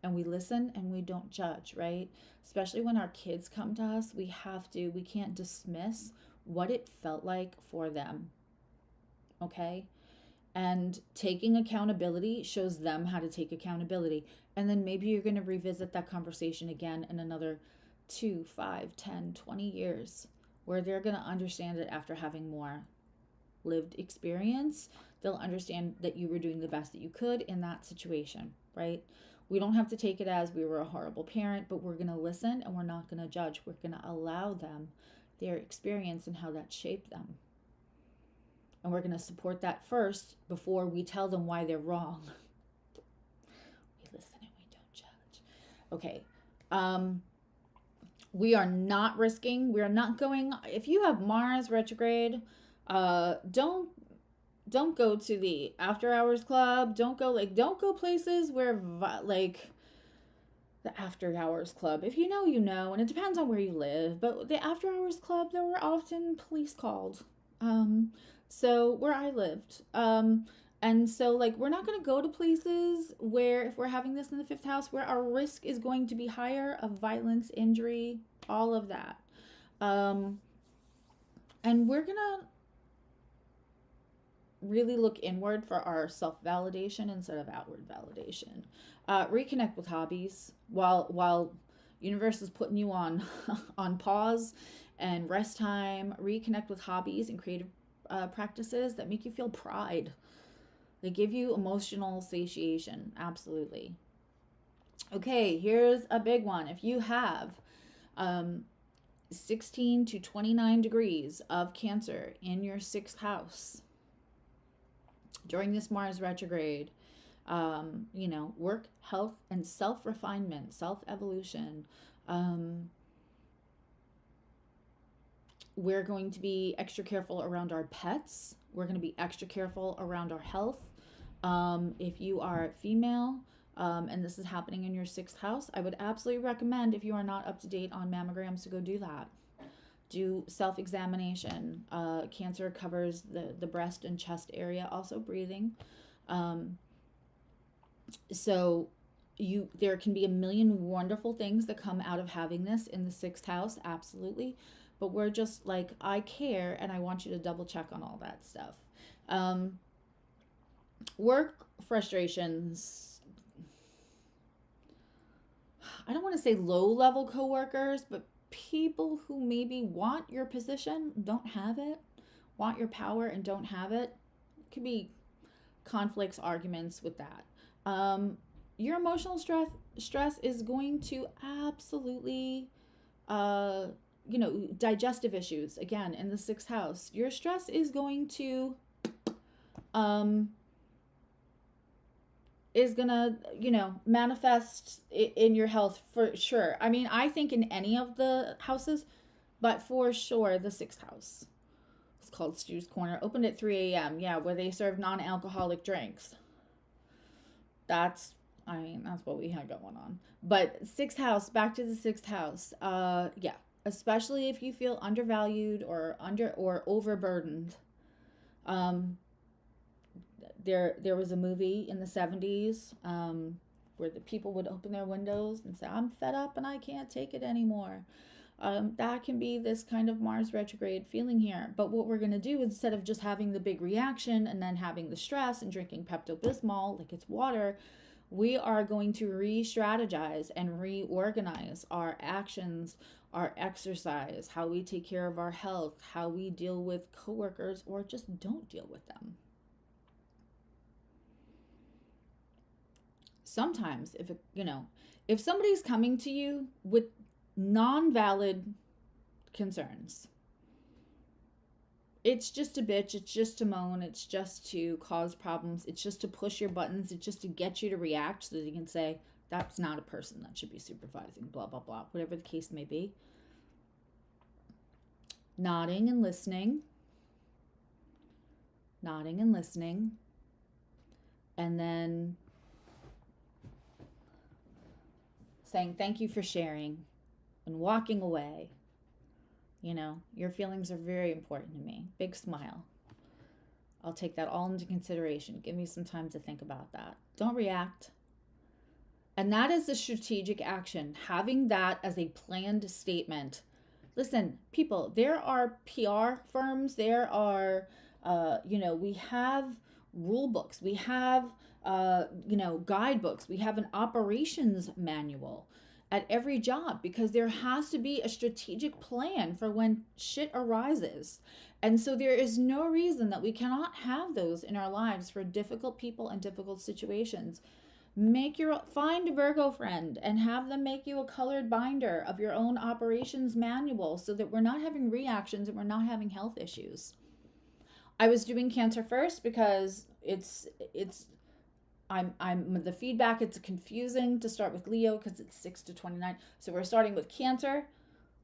and we listen and we don't judge, right? Especially when our kids come to us, we can't dismiss what it felt like for them. Okay? And taking accountability shows them how to take accountability. And then maybe you're going to revisit that conversation again in another 2, 5, 10, 20 years, where they're going to understand it after having more lived experience. They'll understand that you were doing the best that you could in that situation, right? We don't have to take it as we were a horrible parent, but we're going to listen and we're not going to judge. We're going to allow them their experience and how that shaped them. And we're going to support that first before we tell them why they're wrong. We listen and we don't judge. Okay. We are not going, if you have Mars retrograde, don't go to the after hours club. Don't go places where like the after hours club. If you know, you know, and it depends on where you live, but the after hours club, there were often police called. So where I lived, and so like, we're not going to go to places where, if we're having this in the 5th house, where our risk is going to be higher of violence, injury, all of that. And we're going to really look inward for our self-validation instead of outward validation. Reconnect with hobbies while universe is putting you on pause and rest time. Reconnect with hobbies and creative practices that make you feel pride. They give you emotional satiation. Absolutely. Okay, here's a big one. If you have 16 to 29 degrees of Cancer in your 6th house during this Mars retrograde, you know, work, health, and self-refinement, self-evolution. We're going to be extra careful around our pets. We're going to be extra careful around our health. If you are female, and this is happening in your 6th house, I would absolutely recommend, if you are not up to date on mammograms, to go do that. Do self-examination. Cancer covers the breast and chest area, also breathing. So there can be a million wonderful things that come out of having this in the 6th house, absolutely. But we're just like, I care, and I want you to double check on all that stuff. Work frustrations. I don't want to say low-level coworkers, but people who maybe want your position, don't have it, want your power and don't have it. It could be conflicts, arguments with that. Your emotional stress is going to absolutely, digestive issues, again, in the 6th house. Your stress is going to, manifest in your health for sure. I mean, I think in any of the houses, but for sure the 6th house. It's called Stu's Corner. Opened at 3 a.m. Yeah, where they serve non-alcoholic drinks. That's what we had going on. But sixth house, back to the sixth house. Yeah, especially if you feel undervalued or overburdened. There was a movie in the 70s where the people would open their windows and say, I'm fed up and I can't take it anymore. That can be this kind of Mars retrograde feeling here. But what we're going to do, instead of just having the big reaction and then having the stress and drinking Pepto-Bismol like it's water, we are going to re-strategize and reorganize our actions, our exercise, how we take care of our health, how we deal with coworkers or just don't deal with them. Sometimes if somebody's coming to you with non-valid concerns, it's just a bitch, it's just to moan, it's just to cause problems, it's just to push your buttons, it's just to get you to react so that you can say, that's not a person that should be supervising, blah, blah, blah, whatever the case may be. Nodding and listening. And then saying thank you for sharing and walking away. Your feelings are very important to me. Big smile. I'll take that all into consideration. Give me some time to think about that. Don't react. And that is the strategic action. Having that as a planned statement. Listen, people, there are PR firms. There are, we have rule books. We have, guidebooks. We have an operations manual at every job, because there has to be a strategic plan for when shit arises. And so there is no reason that we cannot have those in our lives for difficult people and difficult situations. Find a Virgo friend and have them make you a colored binder of your own operations manual so that we're not having reactions and we're not having health issues. I was doing Cancer first because I'm the feedback, it's confusing to start with Leo because it's 6 to 29. So we're starting with Cancer,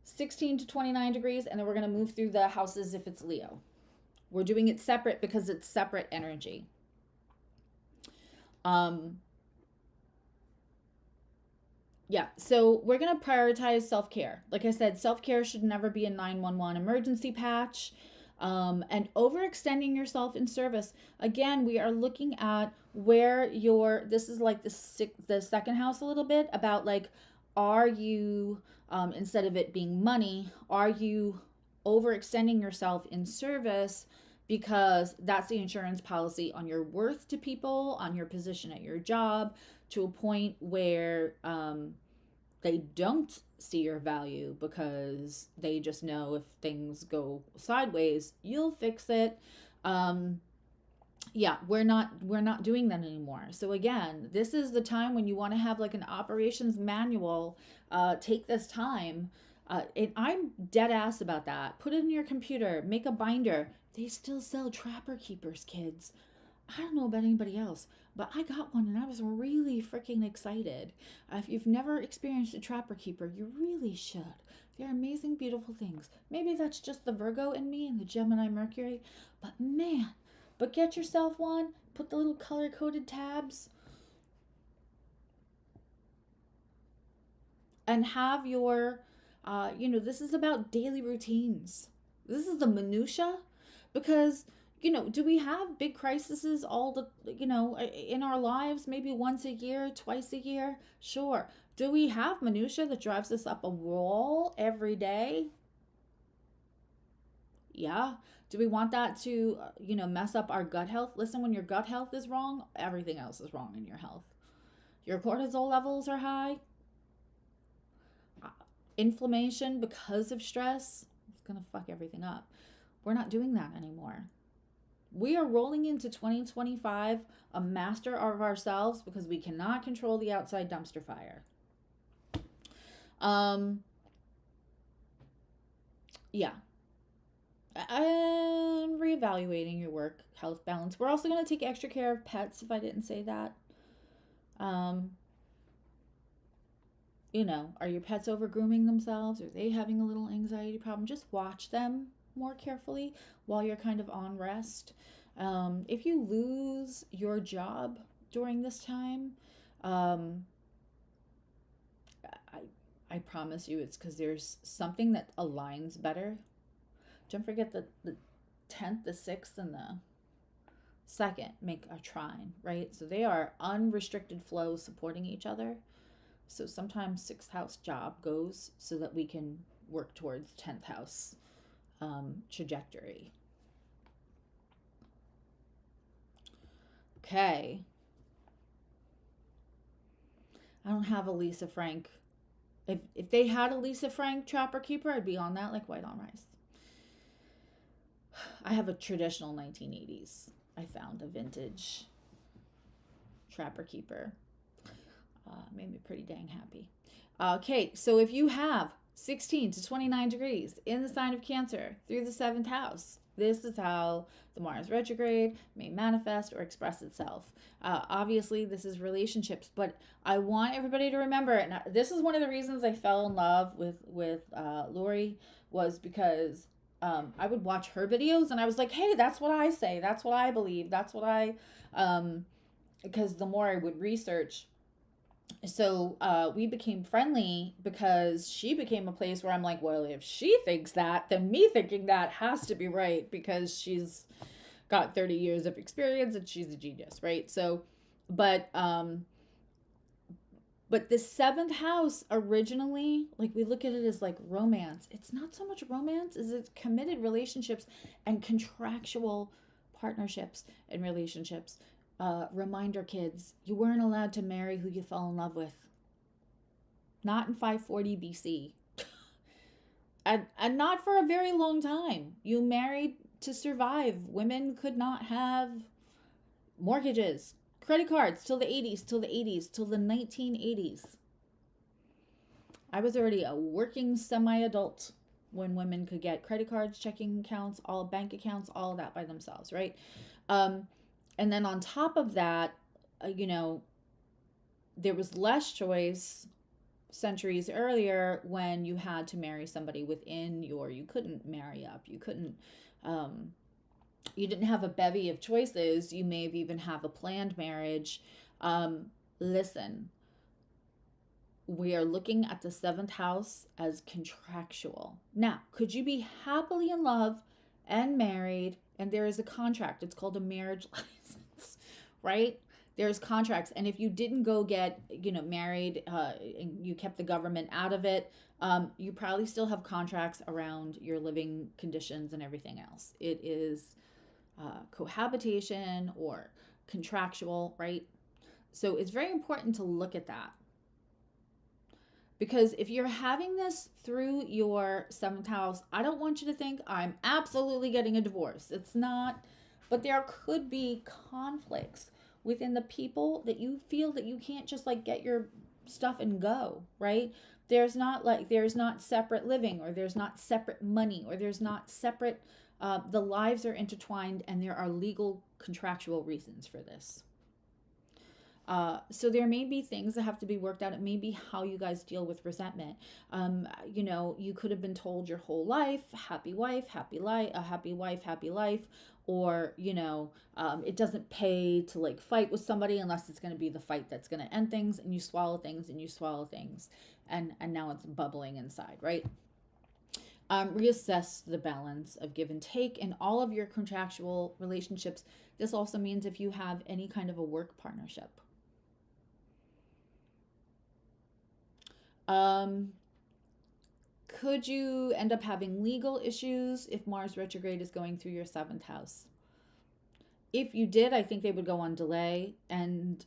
16 to 29 degrees, and then we're going to move through the houses if it's Leo. We're doing it separate because it's separate energy. Yeah, so we're going to prioritize self-care. Like I said, self-care should never be a 911 emergency patch. And overextending yourself in service. Again, we are looking at where this is like the second house a little bit about like, are you, instead of it being money, are you overextending yourself in service because that's the insurance policy on your worth to people, on your position at your job, to a point where they don't see your value because they just know if things go sideways, you'll fix it. Yeah, we're not doing that anymore. So again, this is the time when you want to have like an operations manual. Take this time. And I'm dead ass about that. Put it in your computer, make a binder. They still sell Trapper Keepers, kids. I don't know about anybody else, but I got one and I was really freaking excited. If you've never experienced a Trapper Keeper, you really should. They're amazing, beautiful things. Maybe that's just the Virgo in me and the Gemini Mercury, but man, get yourself one, put the little color-coded tabs, and have your, this is about daily routines. This is the minutia, because do we have big crises in our lives, maybe once a year, twice a year? Sure. Do we have minutia that drives us up a wall every day? Yeah. Do we want that to, mess up our gut health? Listen, when your gut health is wrong, everything else is wrong in your health. Your cortisol levels are high. Inflammation because of stress, it's going to fuck everything up. We're not doing that anymore. We are rolling into 2025 a master of ourselves because we cannot control the outside dumpster fire. Yeah. And reevaluating your work health balance. We're also going to take extra care of pets, if I didn't say that. Are your pets over grooming themselves? Are they having a little anxiety problem? Just watch them. more carefully while you're kind of on rest. If you lose your job during this time, um, I, I promise you it's because there's something that aligns better. Don't forget that the 10th, the 6th, and the 2nd make a trine, right? So they are unrestricted flows supporting each other. So sometimes 6th house job goes so that we can work towards 10th house trajectory. Okay. I don't have a Lisa Frank. If they had a Lisa Frank Trapper Keeper, I'd be on that like white on rice. I have a traditional 1980s. I found a vintage Trapper Keeper. Made me pretty dang happy. Okay, so if you have 16 to 29 degrees in the sign of Cancer through the 7th house, this is how the Mars retrograde may manifest or express itself. Obviously, this is relationships, but I want everybody to remember, and this is one of the reasons I fell in love with Lori, was because I would watch her videos and I was like, hey, that's what I say. That's what I believe. That's what I, because the more I would research, so we became friendly because she became a place where I'm like, well, if she thinks that, then me thinking that has to be right because she's got 30 years of experience and she's a genius, right? So, but the 7th house originally, like we look at it as like romance. It's not so much romance as it's committed relationships and contractual partnerships and relationships. Reminder, kids, you weren't allowed to marry who you fell in love with. Not in 540 BC. and not for a very long time. You married to survive. Women could not have mortgages, credit cards till the 80s, till the 1980s. I was already a working semi-adult when women could get credit cards, checking accounts, all bank accounts, all of that by themselves, right? And then on top of that, there was less choice centuries earlier when you had to marry somebody within you couldn't marry up. You couldn't, you didn't have a bevy of choices. You may have even have a planned marriage. Listen, we are looking at the 7th house as contractual. Now, could you be happily in love and married and there is a contract? It's called a marriage license, right? There's contracts. And if you didn't go get, married, and you kept the government out of it, you probably still have contracts around your living conditions and everything else. It is cohabitation or contractual, right? So it's very important to look at that. Because if you're having this through your 7th house, I don't want you to think I'm absolutely getting a divorce. It's not, but there could be conflicts within the people that you feel that you can't just like get your stuff and go, right? There's not separate living, or there's not separate money, or there's not separate, the lives are intertwined and there are legal contractual reasons for this. So there may be things that have to be worked out. It may be how you guys deal with resentment. You could have been told your whole life, happy wife, happy life, or, it doesn't pay to like fight with somebody unless it's going to be the fight that's going to end things, and you swallow things and you swallow things. And now it's bubbling inside, right? Reassess the balance of give and take in all of your contractual relationships. This also means if you have any kind of a work partnership. Could you end up having legal issues if Mars retrograde is going through your 7th house? If you did, I think they would go on delay. And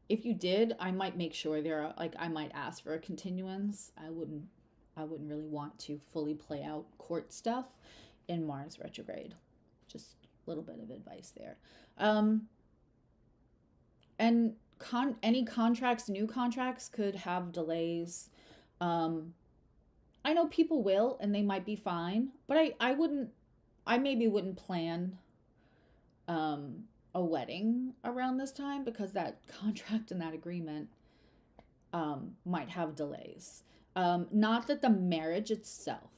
if you did, I might make sure I might ask for a continuance. I wouldn't really want to fully play out court stuff in Mars retrograde. Just a little bit of advice there. And any contracts, new contracts could have delays. I know people will, and they might be fine, but I maybe wouldn't plan a wedding around this time, because that contract and that agreement might have delays. Not that the marriage itself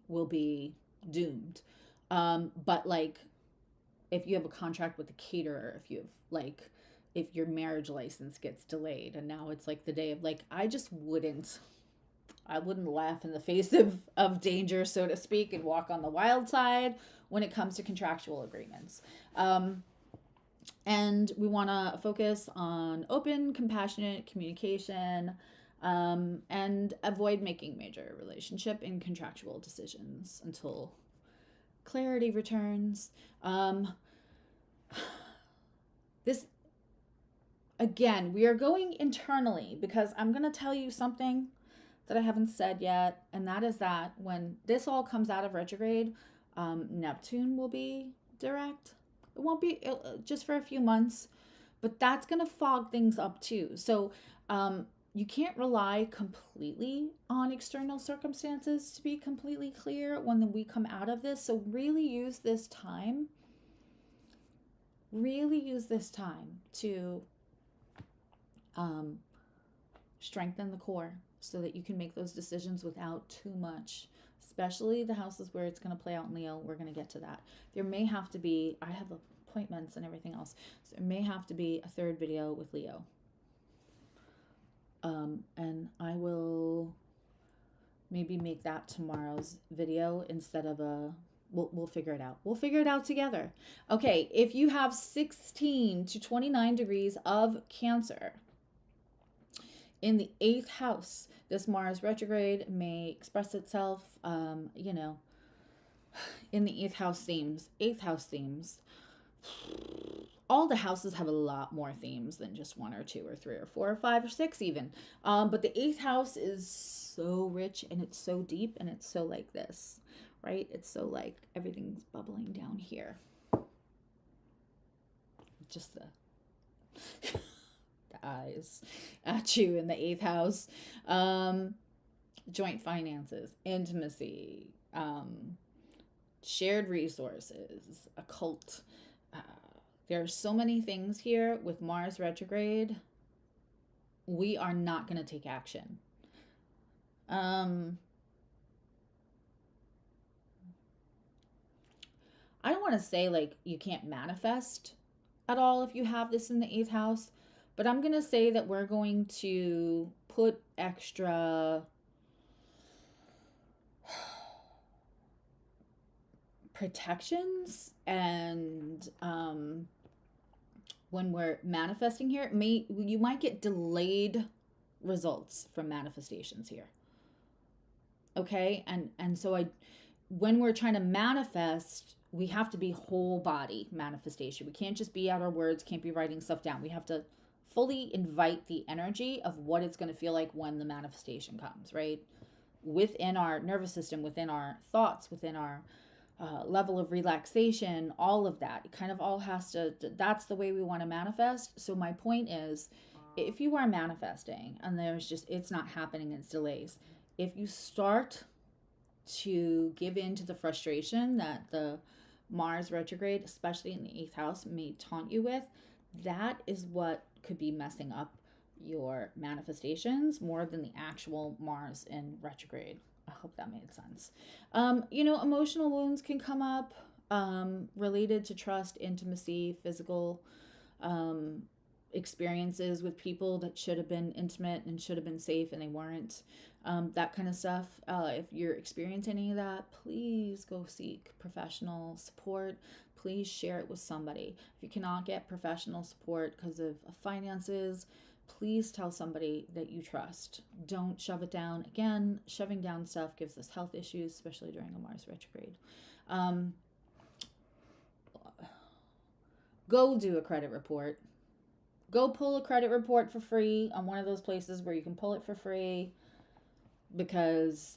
will be doomed, but like if you have a contract with a caterer, if you have like if your marriage license gets delayed and now it's like the day of, like, I wouldn't laugh in the face of danger, so to speak, and walk on the wild side when it comes to contractual agreements. And we want to focus on open, compassionate communication, and avoid making major relationship and contractual decisions until clarity returns. This, again, we are going internally because I'm going to tell you something that I haven't said yet, and that is that when this all comes out of retrograde, Neptune will be direct. It won't be just for a few months, but that's going to fog things up too. So you can't rely completely on external circumstances to be completely clear when we come out of this. So really use this time to strengthen the core so that you can make those decisions without too much, especially the houses where it's going to play out in Leo. We're going to get to that. There may have to be, I have appointments and everything else, so there may have to be a third video with Leo. And I will maybe make that tomorrow's video instead of we'll figure it out. We'll figure it out together. Okay, if you have 16 to 29 degrees of Cancer in the 8th house, this Mars retrograde may express itself, in the 8th house themes. 8th house themes. All the houses have a lot more themes than just 1 or 2 or 3 or 4 or 5 or 6 even. But the 8th house is so rich and it's so deep and it's so like this, right? It's so like everything's bubbling down here. Just the eyes at you in the 8th house. Joint finances, intimacy, shared resources, occult. There are so many things here with Mars retrograde. We are not going to take action. I don't want to say like you can't manifest at all if you have this in the 8th house, but I'm going to say that we're going to put extra protections and when we're manifesting here, you might get delayed results from manifestations here. Okay? And so when we're trying to manifest, we have to be whole body manifestation. We can't just be outer words, can't be writing stuff down. We have to fully invite the energy of what it's going to feel like when the manifestation comes, right? Within our nervous system, within our thoughts, within our level of relaxation, all of that. It kind of all has to, that's the way we want to manifest. So my point is, if you are manifesting and it's not happening, it's delays. If you start to give in to the frustration that the Mars retrograde, especially in the 8th house, may taunt you with, that is what could be messing up your manifestations more than the actual Mars in retrograde. I hope that made sense. Emotional wounds can come up related to trust, intimacy, physical experiences with people that should have been intimate and should have been safe and they weren't. That kind of stuff. If you're experiencing any of that, please go seek professional support. Please share it with somebody. If you cannot get professional support because of finances, please tell somebody that you trust. Don't shove it down. Again, shoving down stuff gives us health issues, especially during a Mars retrograde. Go do a credit report. Go pull a credit report for free on one of those places where you can pull it for free, because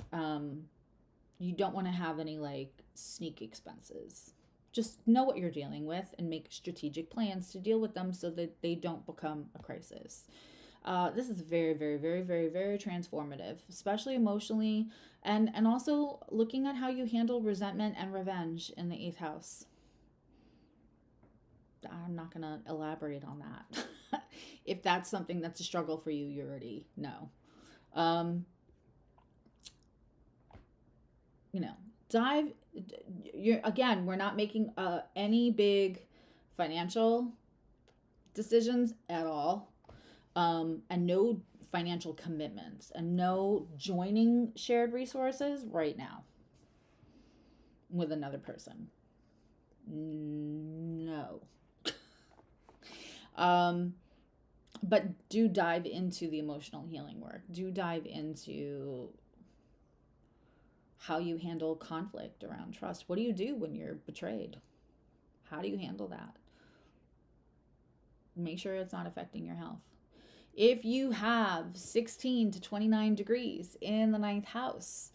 you don't want to have any like sneak expenses. Just know what you're dealing with and make strategic plans to deal with them so that they don't become a crisis. This is very, very, very, very, very transformative, especially emotionally, and also looking at how you handle resentment and revenge in the 8th house. I'm not going to elaborate on that. If that's something that's a struggle for you, you already know. dive. We're not making any big financial decisions at all, and no financial commitments, and no joining shared resources right now with another person. No. But do dive into the emotional healing work. Do dive into how you handle conflict around trust. What do you do when you're betrayed? How do you handle that? Make sure it's not affecting your health. If you have 16 to 29 degrees in the 9th house,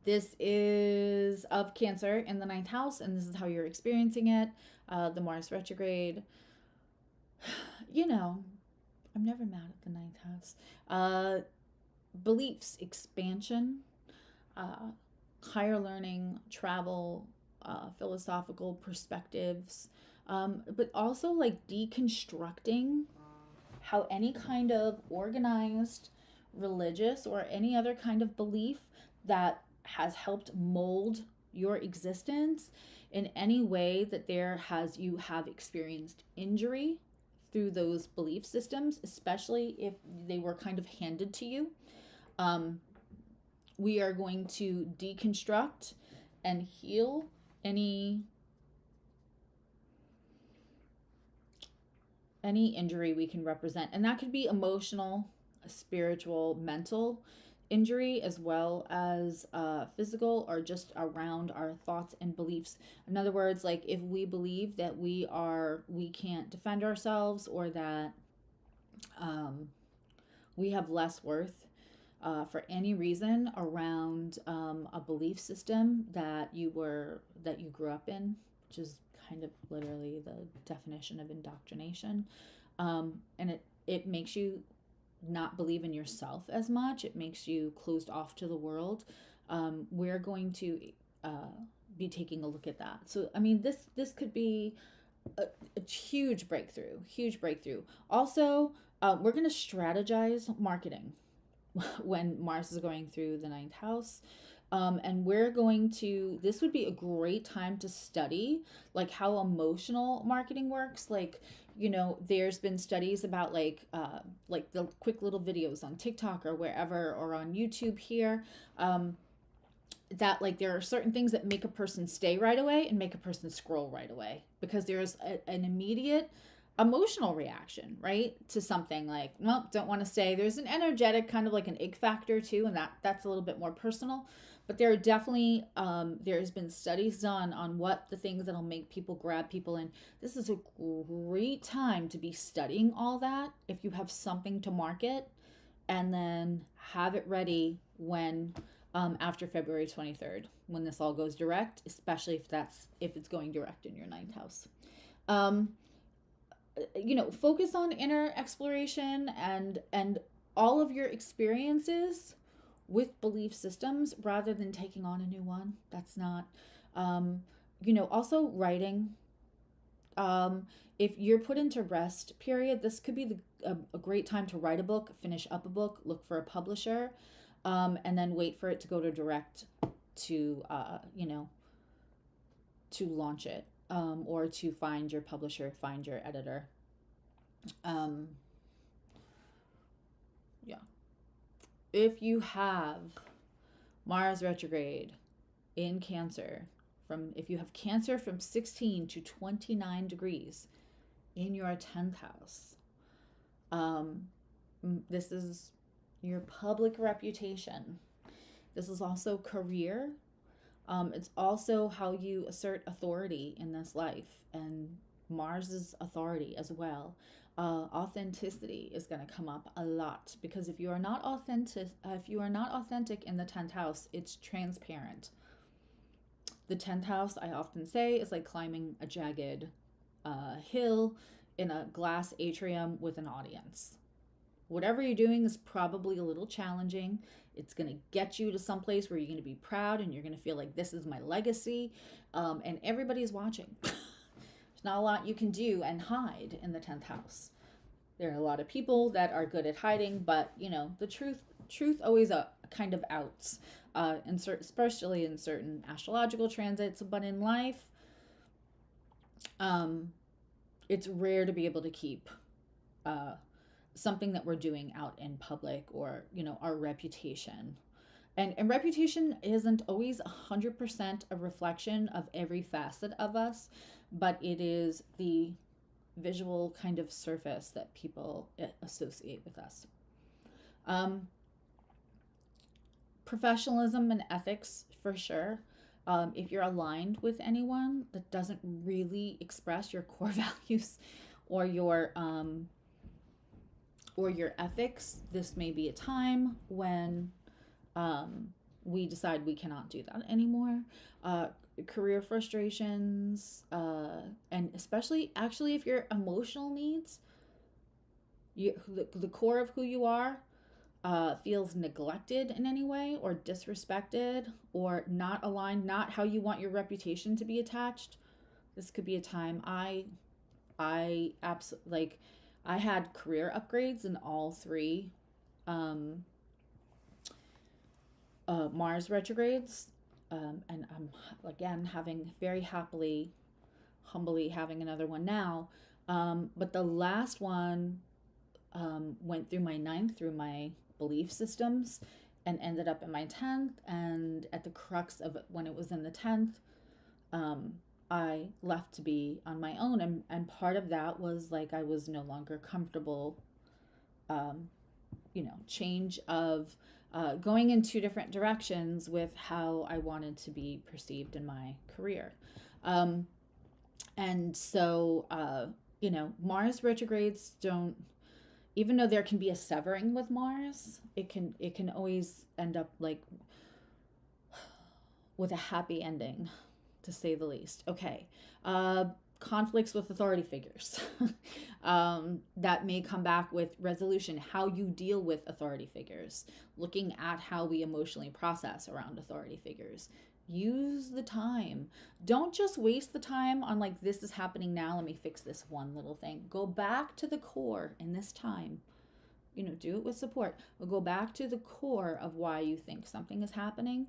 this is of Cancer in the 9th house, and this is how you're experiencing it. The Mars retrograde. I'm never mad at the 9th house. Beliefs, expansion, higher learning, travel, philosophical perspectives, but also like deconstructing how any kind of organized religious or any other kind of belief that has helped mold your existence in any way that you have experienced injury through those belief systems, especially if they were kind of handed to you. We are going to deconstruct and heal any injury we can represent. And that could be emotional, spiritual, mental injury, as well as physical, or just around our thoughts and beliefs. In other words, like if we believe that we can't defend ourselves, or that we have less worth for any reason around a belief system that you grew up in, which is kind of literally the definition of indoctrination, and it makes you not believe in yourself as much. It makes you closed off to the world. We're going to be taking a look at that. So I mean, this could be a huge breakthrough. Also, we're going to strategize marketing when Mars is going through the 9th house. And this would be a great time to study like how emotional marketing works. Like, there's been studies about like the quick little videos on TikTok or wherever, or on YouTube here, that like there are certain things that make a person stay right away and make a person scroll right away, because there's an immediate emotional reaction, right, to something. Like, well, don't want to stay. There's an energetic kind of like an ick factor too, and that's a little bit more personal. But there are definitely there's been studies done on what the things that'll make people grab people, and this is a great time to be studying all that if you have something to market, and then have it ready when after February 23rd, when this all goes direct, especially if it's going direct in your 9th house. Focus on inner exploration and all of your experiences with belief systems, rather than taking on a new one. That's not, also writing. If you're put into rest period, this could be a great time to write a book, finish up a book, look for a publisher, and then wait for it to go to direct to launch it, or to find your publisher, find your editor. If you have Mars retrograde in Cancer, if you have Cancer from 16 to 29 degrees in your 10th house, this is your public reputation. This is also career. It's also how you assert authority in this life, and Mars is authority as well. Authenticity is going to come up a lot, because if you are not authentic in the 10th house, it's transparent. The 10th house, I often say, is like climbing a jagged hill in a glass atrium with an audience. Whatever you're doing is probably a little challenging. It's going to get you to some place where you're going to be proud, and you're going to feel like this is my legacy, and everybody's watching. There's not a lot you can do and hide in the 10th house. There are a lot of people that are good at hiding, but the truth always kind of outs. especially in certain astrological transits, but in life, it's rare to be able to keep something that we're doing out in public, or our reputation. And reputation isn't always 100% a reflection of every facet of us, but it is the visual kind of surface that people associate with us. Professionalism and ethics, for sure. If you're aligned with anyone that doesn't really express your core values or your ethics, this may be a time when we decide we cannot do that anymore. Career frustrations, and especially actually if your emotional needs, the core of who you are, feels neglected in any way, or disrespected, or not aligned, not how you want your reputation to be attached. This could be a time. I absolutely, I had career upgrades in all three Mars retrogrades, and I'm again having very humbly having another one now. But the last one went through my ninth, through my belief systems, and ended up in my 10th. And at the crux of it, when it was in the 10th, I left to be on my own. And part of that was like I was no longer comfortable, change of going in two different directions with how I wanted to be perceived in my career. And so, Mars retrogrades don't, even though there can be a severing with Mars, it can always end up like with a happy ending, to say the least. Okay. Conflicts with authority figures that may come back with resolution, how you deal with authority figures, looking at how we emotionally process around authority figures. Use the time. Don't just waste the time on like, this is happening now, let me fix this one little thing. Go back to the core in this time. Do it with support. But go back to the core of why you think something is happening.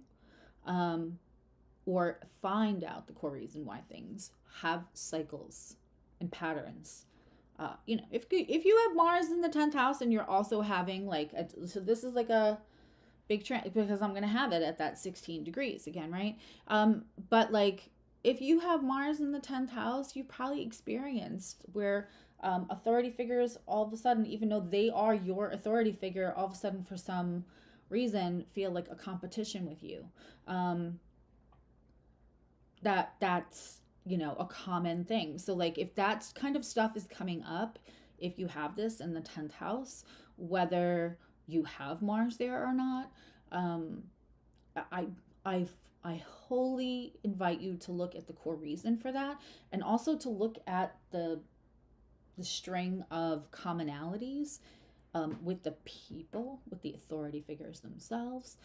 Or find out the core reason why things have cycles and patterns. If you have Mars in the 10th house and you're also having like, so this is like a big trend, because I'm going to have it at that 16 degrees again, right? But like, if you have Mars in the 10th house, you probably experienced where authority figures all of a sudden, even though they are your authority figure, all of a sudden for some reason feel like a competition with you. That's a common thing. So like, if that kind of stuff is coming up, if you have this in the 10th house, whether you have Mars there or not, I wholly invite you to look at the core reason for that, and also to look at the string of commonalities with the people, with the authority figures themselves,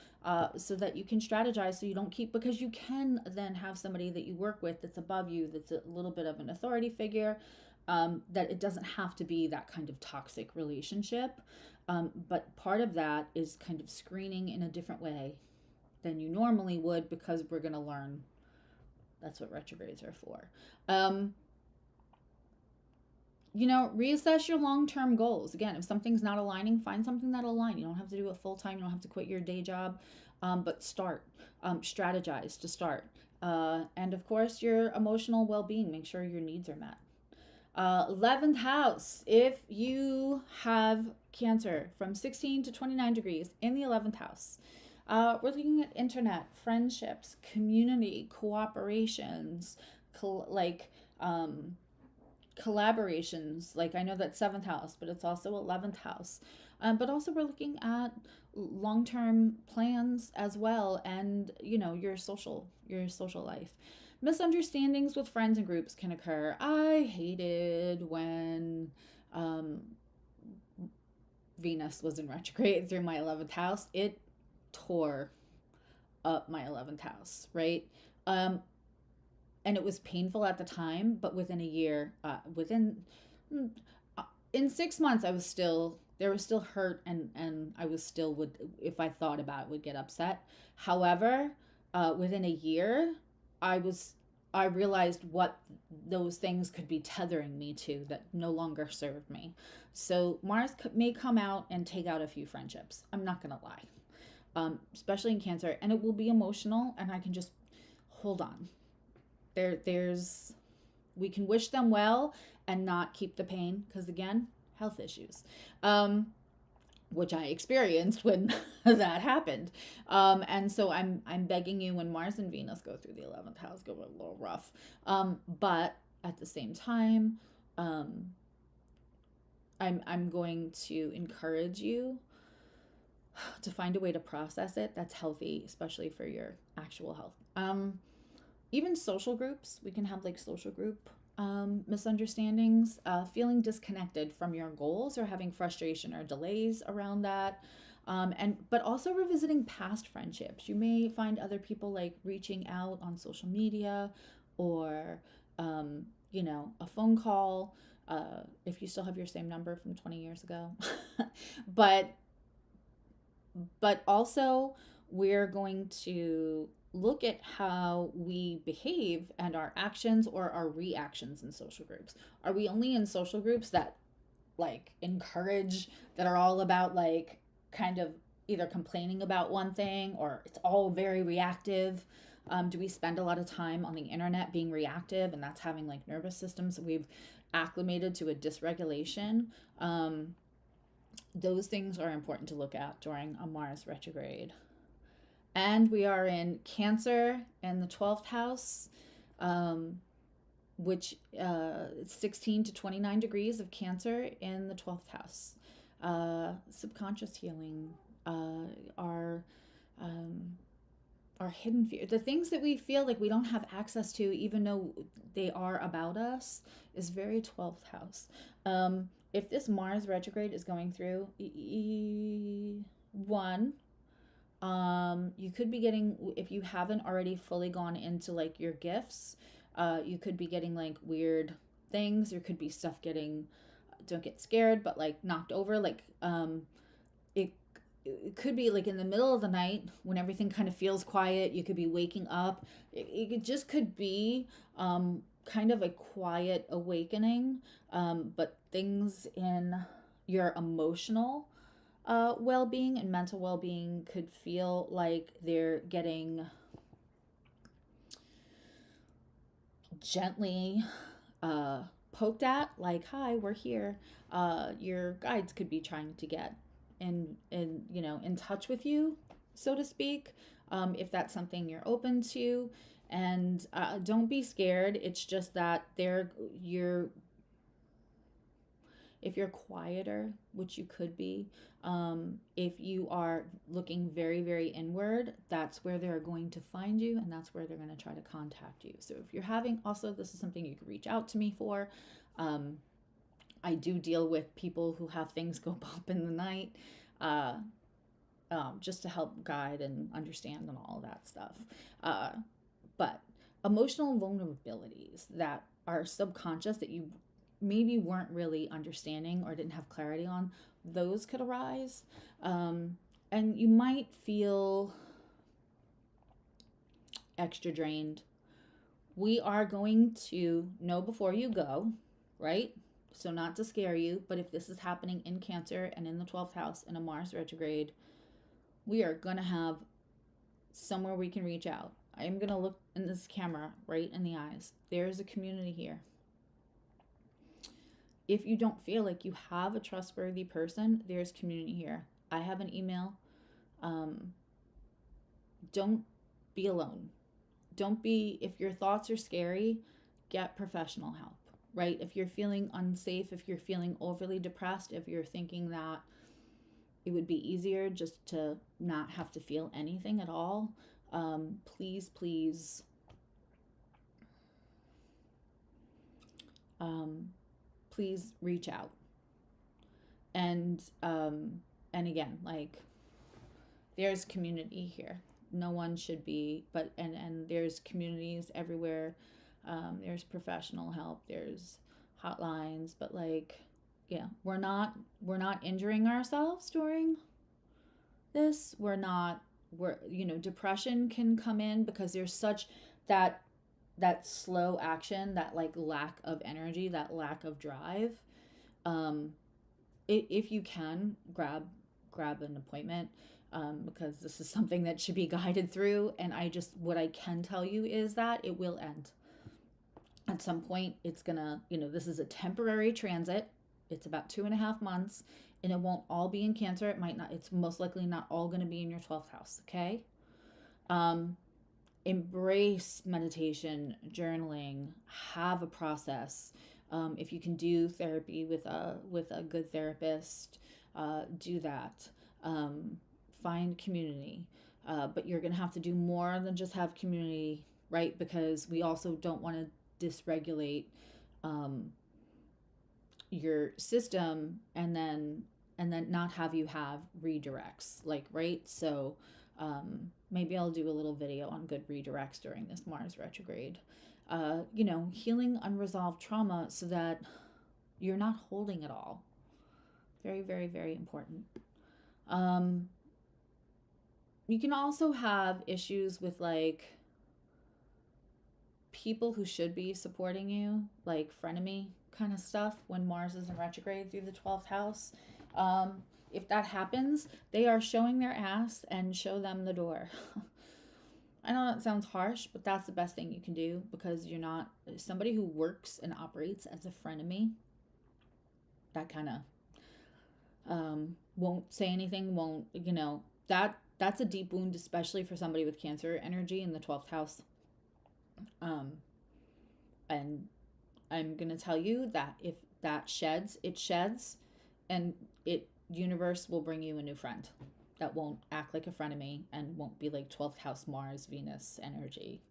so that you can strategize, so you don't keep, because you can then have somebody that you work with that's above you, that's a little bit of an authority figure, that it doesn't have to be that kind of toxic relationship. But part of that is kind of screening in a different way than you normally would, because we're going to learn that's what retrogrades are for. Reassess your long-term goals. Again, if something's not aligning, find something that'll align. You don't have to do it full-time. You don't have to quit your day job, but start. Strategize to start. And of course, your emotional well-being. Make sure your needs are met. 11th house. If you have Cancer from 16 to 29 degrees in the 11th house, we're looking at internet, friendships, community, cooperations, collaborations. Like, I know that's 7th house, but it's also 11th house. But also we're looking at long-term plans as well, and your social life. Misunderstandings with friends and groups can occur. I hated when Venus was in retrograde through my 11th house. It tore up my 11th house, right? And it was painful at the time, but within a year, in 6 months, I was still there was still hurt, and I was still would, if I thought about it, would get upset. However, within a year, I was I realized what those things could be tethering me to that no longer served me. So Mars may come out and take out a few friendships. I'm not gonna lie, especially in Cancer, and it will be emotional. And I can just hold on. There's we can wish them well and not keep the pain, because again, health issues. Which I experienced when that happened. And so I'm begging you, when Mars and Venus go through the 11th house, go a little rough. But at the same time, I'm going to encourage you to find a way to process it that's healthy, especially for your actual health. Even social groups, we can have like social group misunderstandings, feeling disconnected from your goals or having frustration or delays around that. But also revisiting past friendships. You may find other people like reaching out on social media, or a phone call, if you still have your same number from 20 years ago. but also, we're going to look at how we behave and our actions or our reactions in social groups. Are we only in social groups that like encourage, that are all about like kind of either complaining about one thing, or it's all very reactive? Do we spend a lot of time on the internet being reactive, and that's having like nervous systems that we've acclimated to a dysregulation? Those things are important to look at during a Mars retrograde. And we are in Cancer in the 12th house, which 16 to 29 degrees of Cancer in the 12th house. Subconscious healing, our hidden fear, the things that we feel like we don't have access to, even though they are about us, is very 12th house. If this Mars retrograde is going through, you could be getting, if you haven't already fully gone into like your gifts, you could be getting like weird things. There could be stuff getting, don't get scared, but like knocked over. Like it could be like in the middle of the night when everything kind of feels quiet. You could be waking up. It just could be kind of a quiet awakening, but things in your emotional well-being and mental well-being could feel like they're getting gently poked at, like, hi, we're here. Your guides could be trying to get in touch with you, so to speak, if that's something you're open to. And don't be scared. It's just that if you're quieter, which you could be, if you are looking very, very inward, that's where they're going to find you, and that's where they're going to try to contact you. So if you're having, also, this is something you could reach out to me for. I do deal with people who have things go bump in the night, just to help guide and understand and all of that stuff. But emotional vulnerabilities that are subconscious, that you maybe weren't really understanding or didn't have clarity on, those could arise. And you might feel extra drained. We are going to know before you go, right? So not to scare you, but if this is happening in Cancer and in the 12th house in a Mars retrograde, we are going to have somewhere we can reach out. I am going to look in this camera right in the eyes. There's a community here. If you don't feel like you have a trustworthy person, there's community here. I have an email. Don't be alone. If your thoughts are scary, get professional help, right? If you're feeling unsafe, if you're feeling overly depressed, if you're thinking that it would be easier just to not have to feel anything at all, please reach out. And again, like, there's community here. No one should be, but and there's communities everywhere. There's professional help, there's hotlines, but like, Yeah, we're not injuring ourselves during this. We're, depression can come in because there's such that slow action, that like lack of energy, that lack of drive. um if you can grab an appointment, because this is something that should be guided through. And what I can tell you is that it will end at some point. It's gonna, this is a temporary transit. It's about 2.5 months, and it won't all be in Cancer. It might not, it's most likely not all going to be in your 12th house. Okay. um Embrace meditation, journaling, have a process. If you can do therapy with a good therapist, do that. Find community, but you're gonna have to do more than just have community, right? Because we also don't want to dysregulate um, your system, and then not have you have redirects, like, right? So maybe I'll do a little video on good redirects during this Mars retrograde. Healing unresolved trauma so that you're not holding it all. Very, very, very important. You can also have issues with like people who should be supporting you, like frenemy kind of stuff, when Mars is in retrograde through the 12th house. If that happens, they are showing their ass, and show them the door. I know that sounds harsh, but that's the best thing you can do, because you're not somebody who works and operates as a frenemy. That kind of won't say anything, won't, that's a deep wound, especially for somebody with Cancer energy in the 12th house. And I'm going to tell you that if that sheds, it sheds, and universe will bring you a new friend that won't act like a frenemy and won't be like 12th house Mars, Venus energy.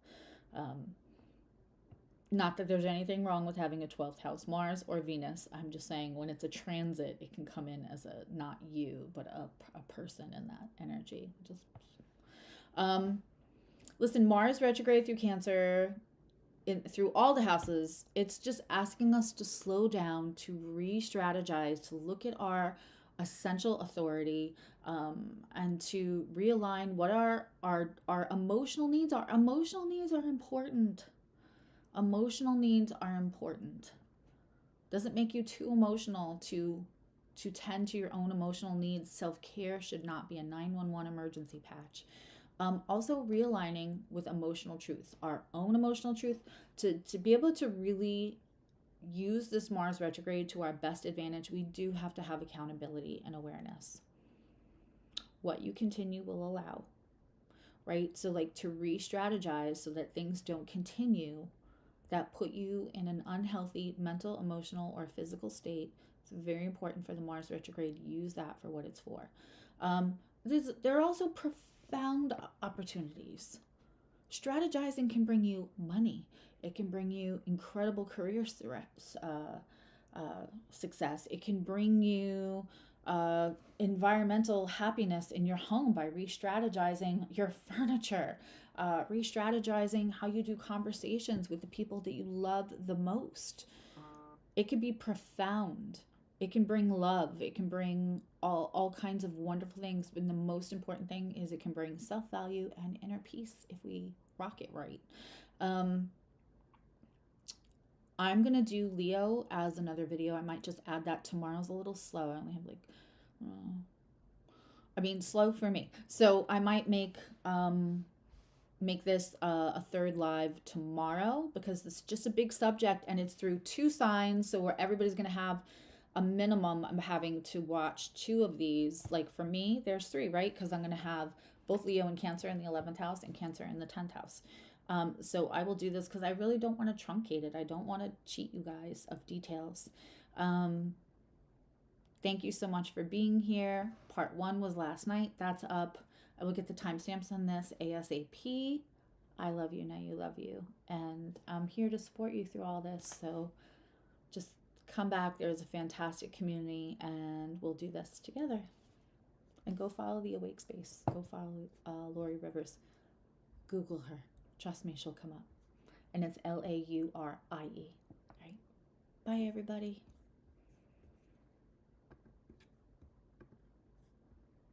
Not that there's anything wrong with having a 12th house Mars or Venus. I'm just saying when it's a transit, it can come in as a, not you, but a person in that energy. Listen, Mars retrograde through Cancer, through all the houses, it's just asking us to slow down, to re-strategize, to look at our essential authority, and to realign what our emotional needs are. Emotional needs are important. Emotional needs are important. Doesn't make you too emotional to tend to your own emotional needs. Self-care should not be a 911 emergency patch. Also realigning with emotional truth, our own emotional truth, to be able to really use this Mars retrograde to our best advantage. We do have to have accountability and awareness. What you continue will allow, right? So like to re-strategize so that things don't continue that put you in an unhealthy mental, emotional, or physical state. It's very important for the Mars retrograde. Use that for what it's for. There are also profound opportunities. Strategizing can bring you money. It can bring you incredible career success. It can bring you environmental happiness in your home by re-strategizing your furniture, re-strategizing how you do conversations with the people that you love the most. It can be profound. It can bring love. It can bring all kinds of wonderful things. But the most important thing is it can bring self-value and inner peace if we rock it right. I'm going to do Leo as another video. I might just add that. Tomorrow's a little slow. I only have slow for me. So I might make this a third live tomorrow, because it's just a big subject and it's through 2 signs. So where everybody's going to have a minimum, I'm having to watch 2 of these. Like for me, there's 3, right? Because I'm going to have both Leo and Cancer in the 11th house and Cancer in the 10th house. So I will do this because I really don't want to truncate it. I don't want to cheat you guys of details. Thank you so much for being here. Part 1 was last night. That's up. I will get the timestamps on this ASAP. I love you. Now you love you. And I'm here to support you through all this. So just come back. There's a fantastic community, and we'll do this together. And go follow the Awake Space. Go follow Lori Rivers. Google her. Trust me, she'll come up. And it's Laurie. Right? Bye, everybody.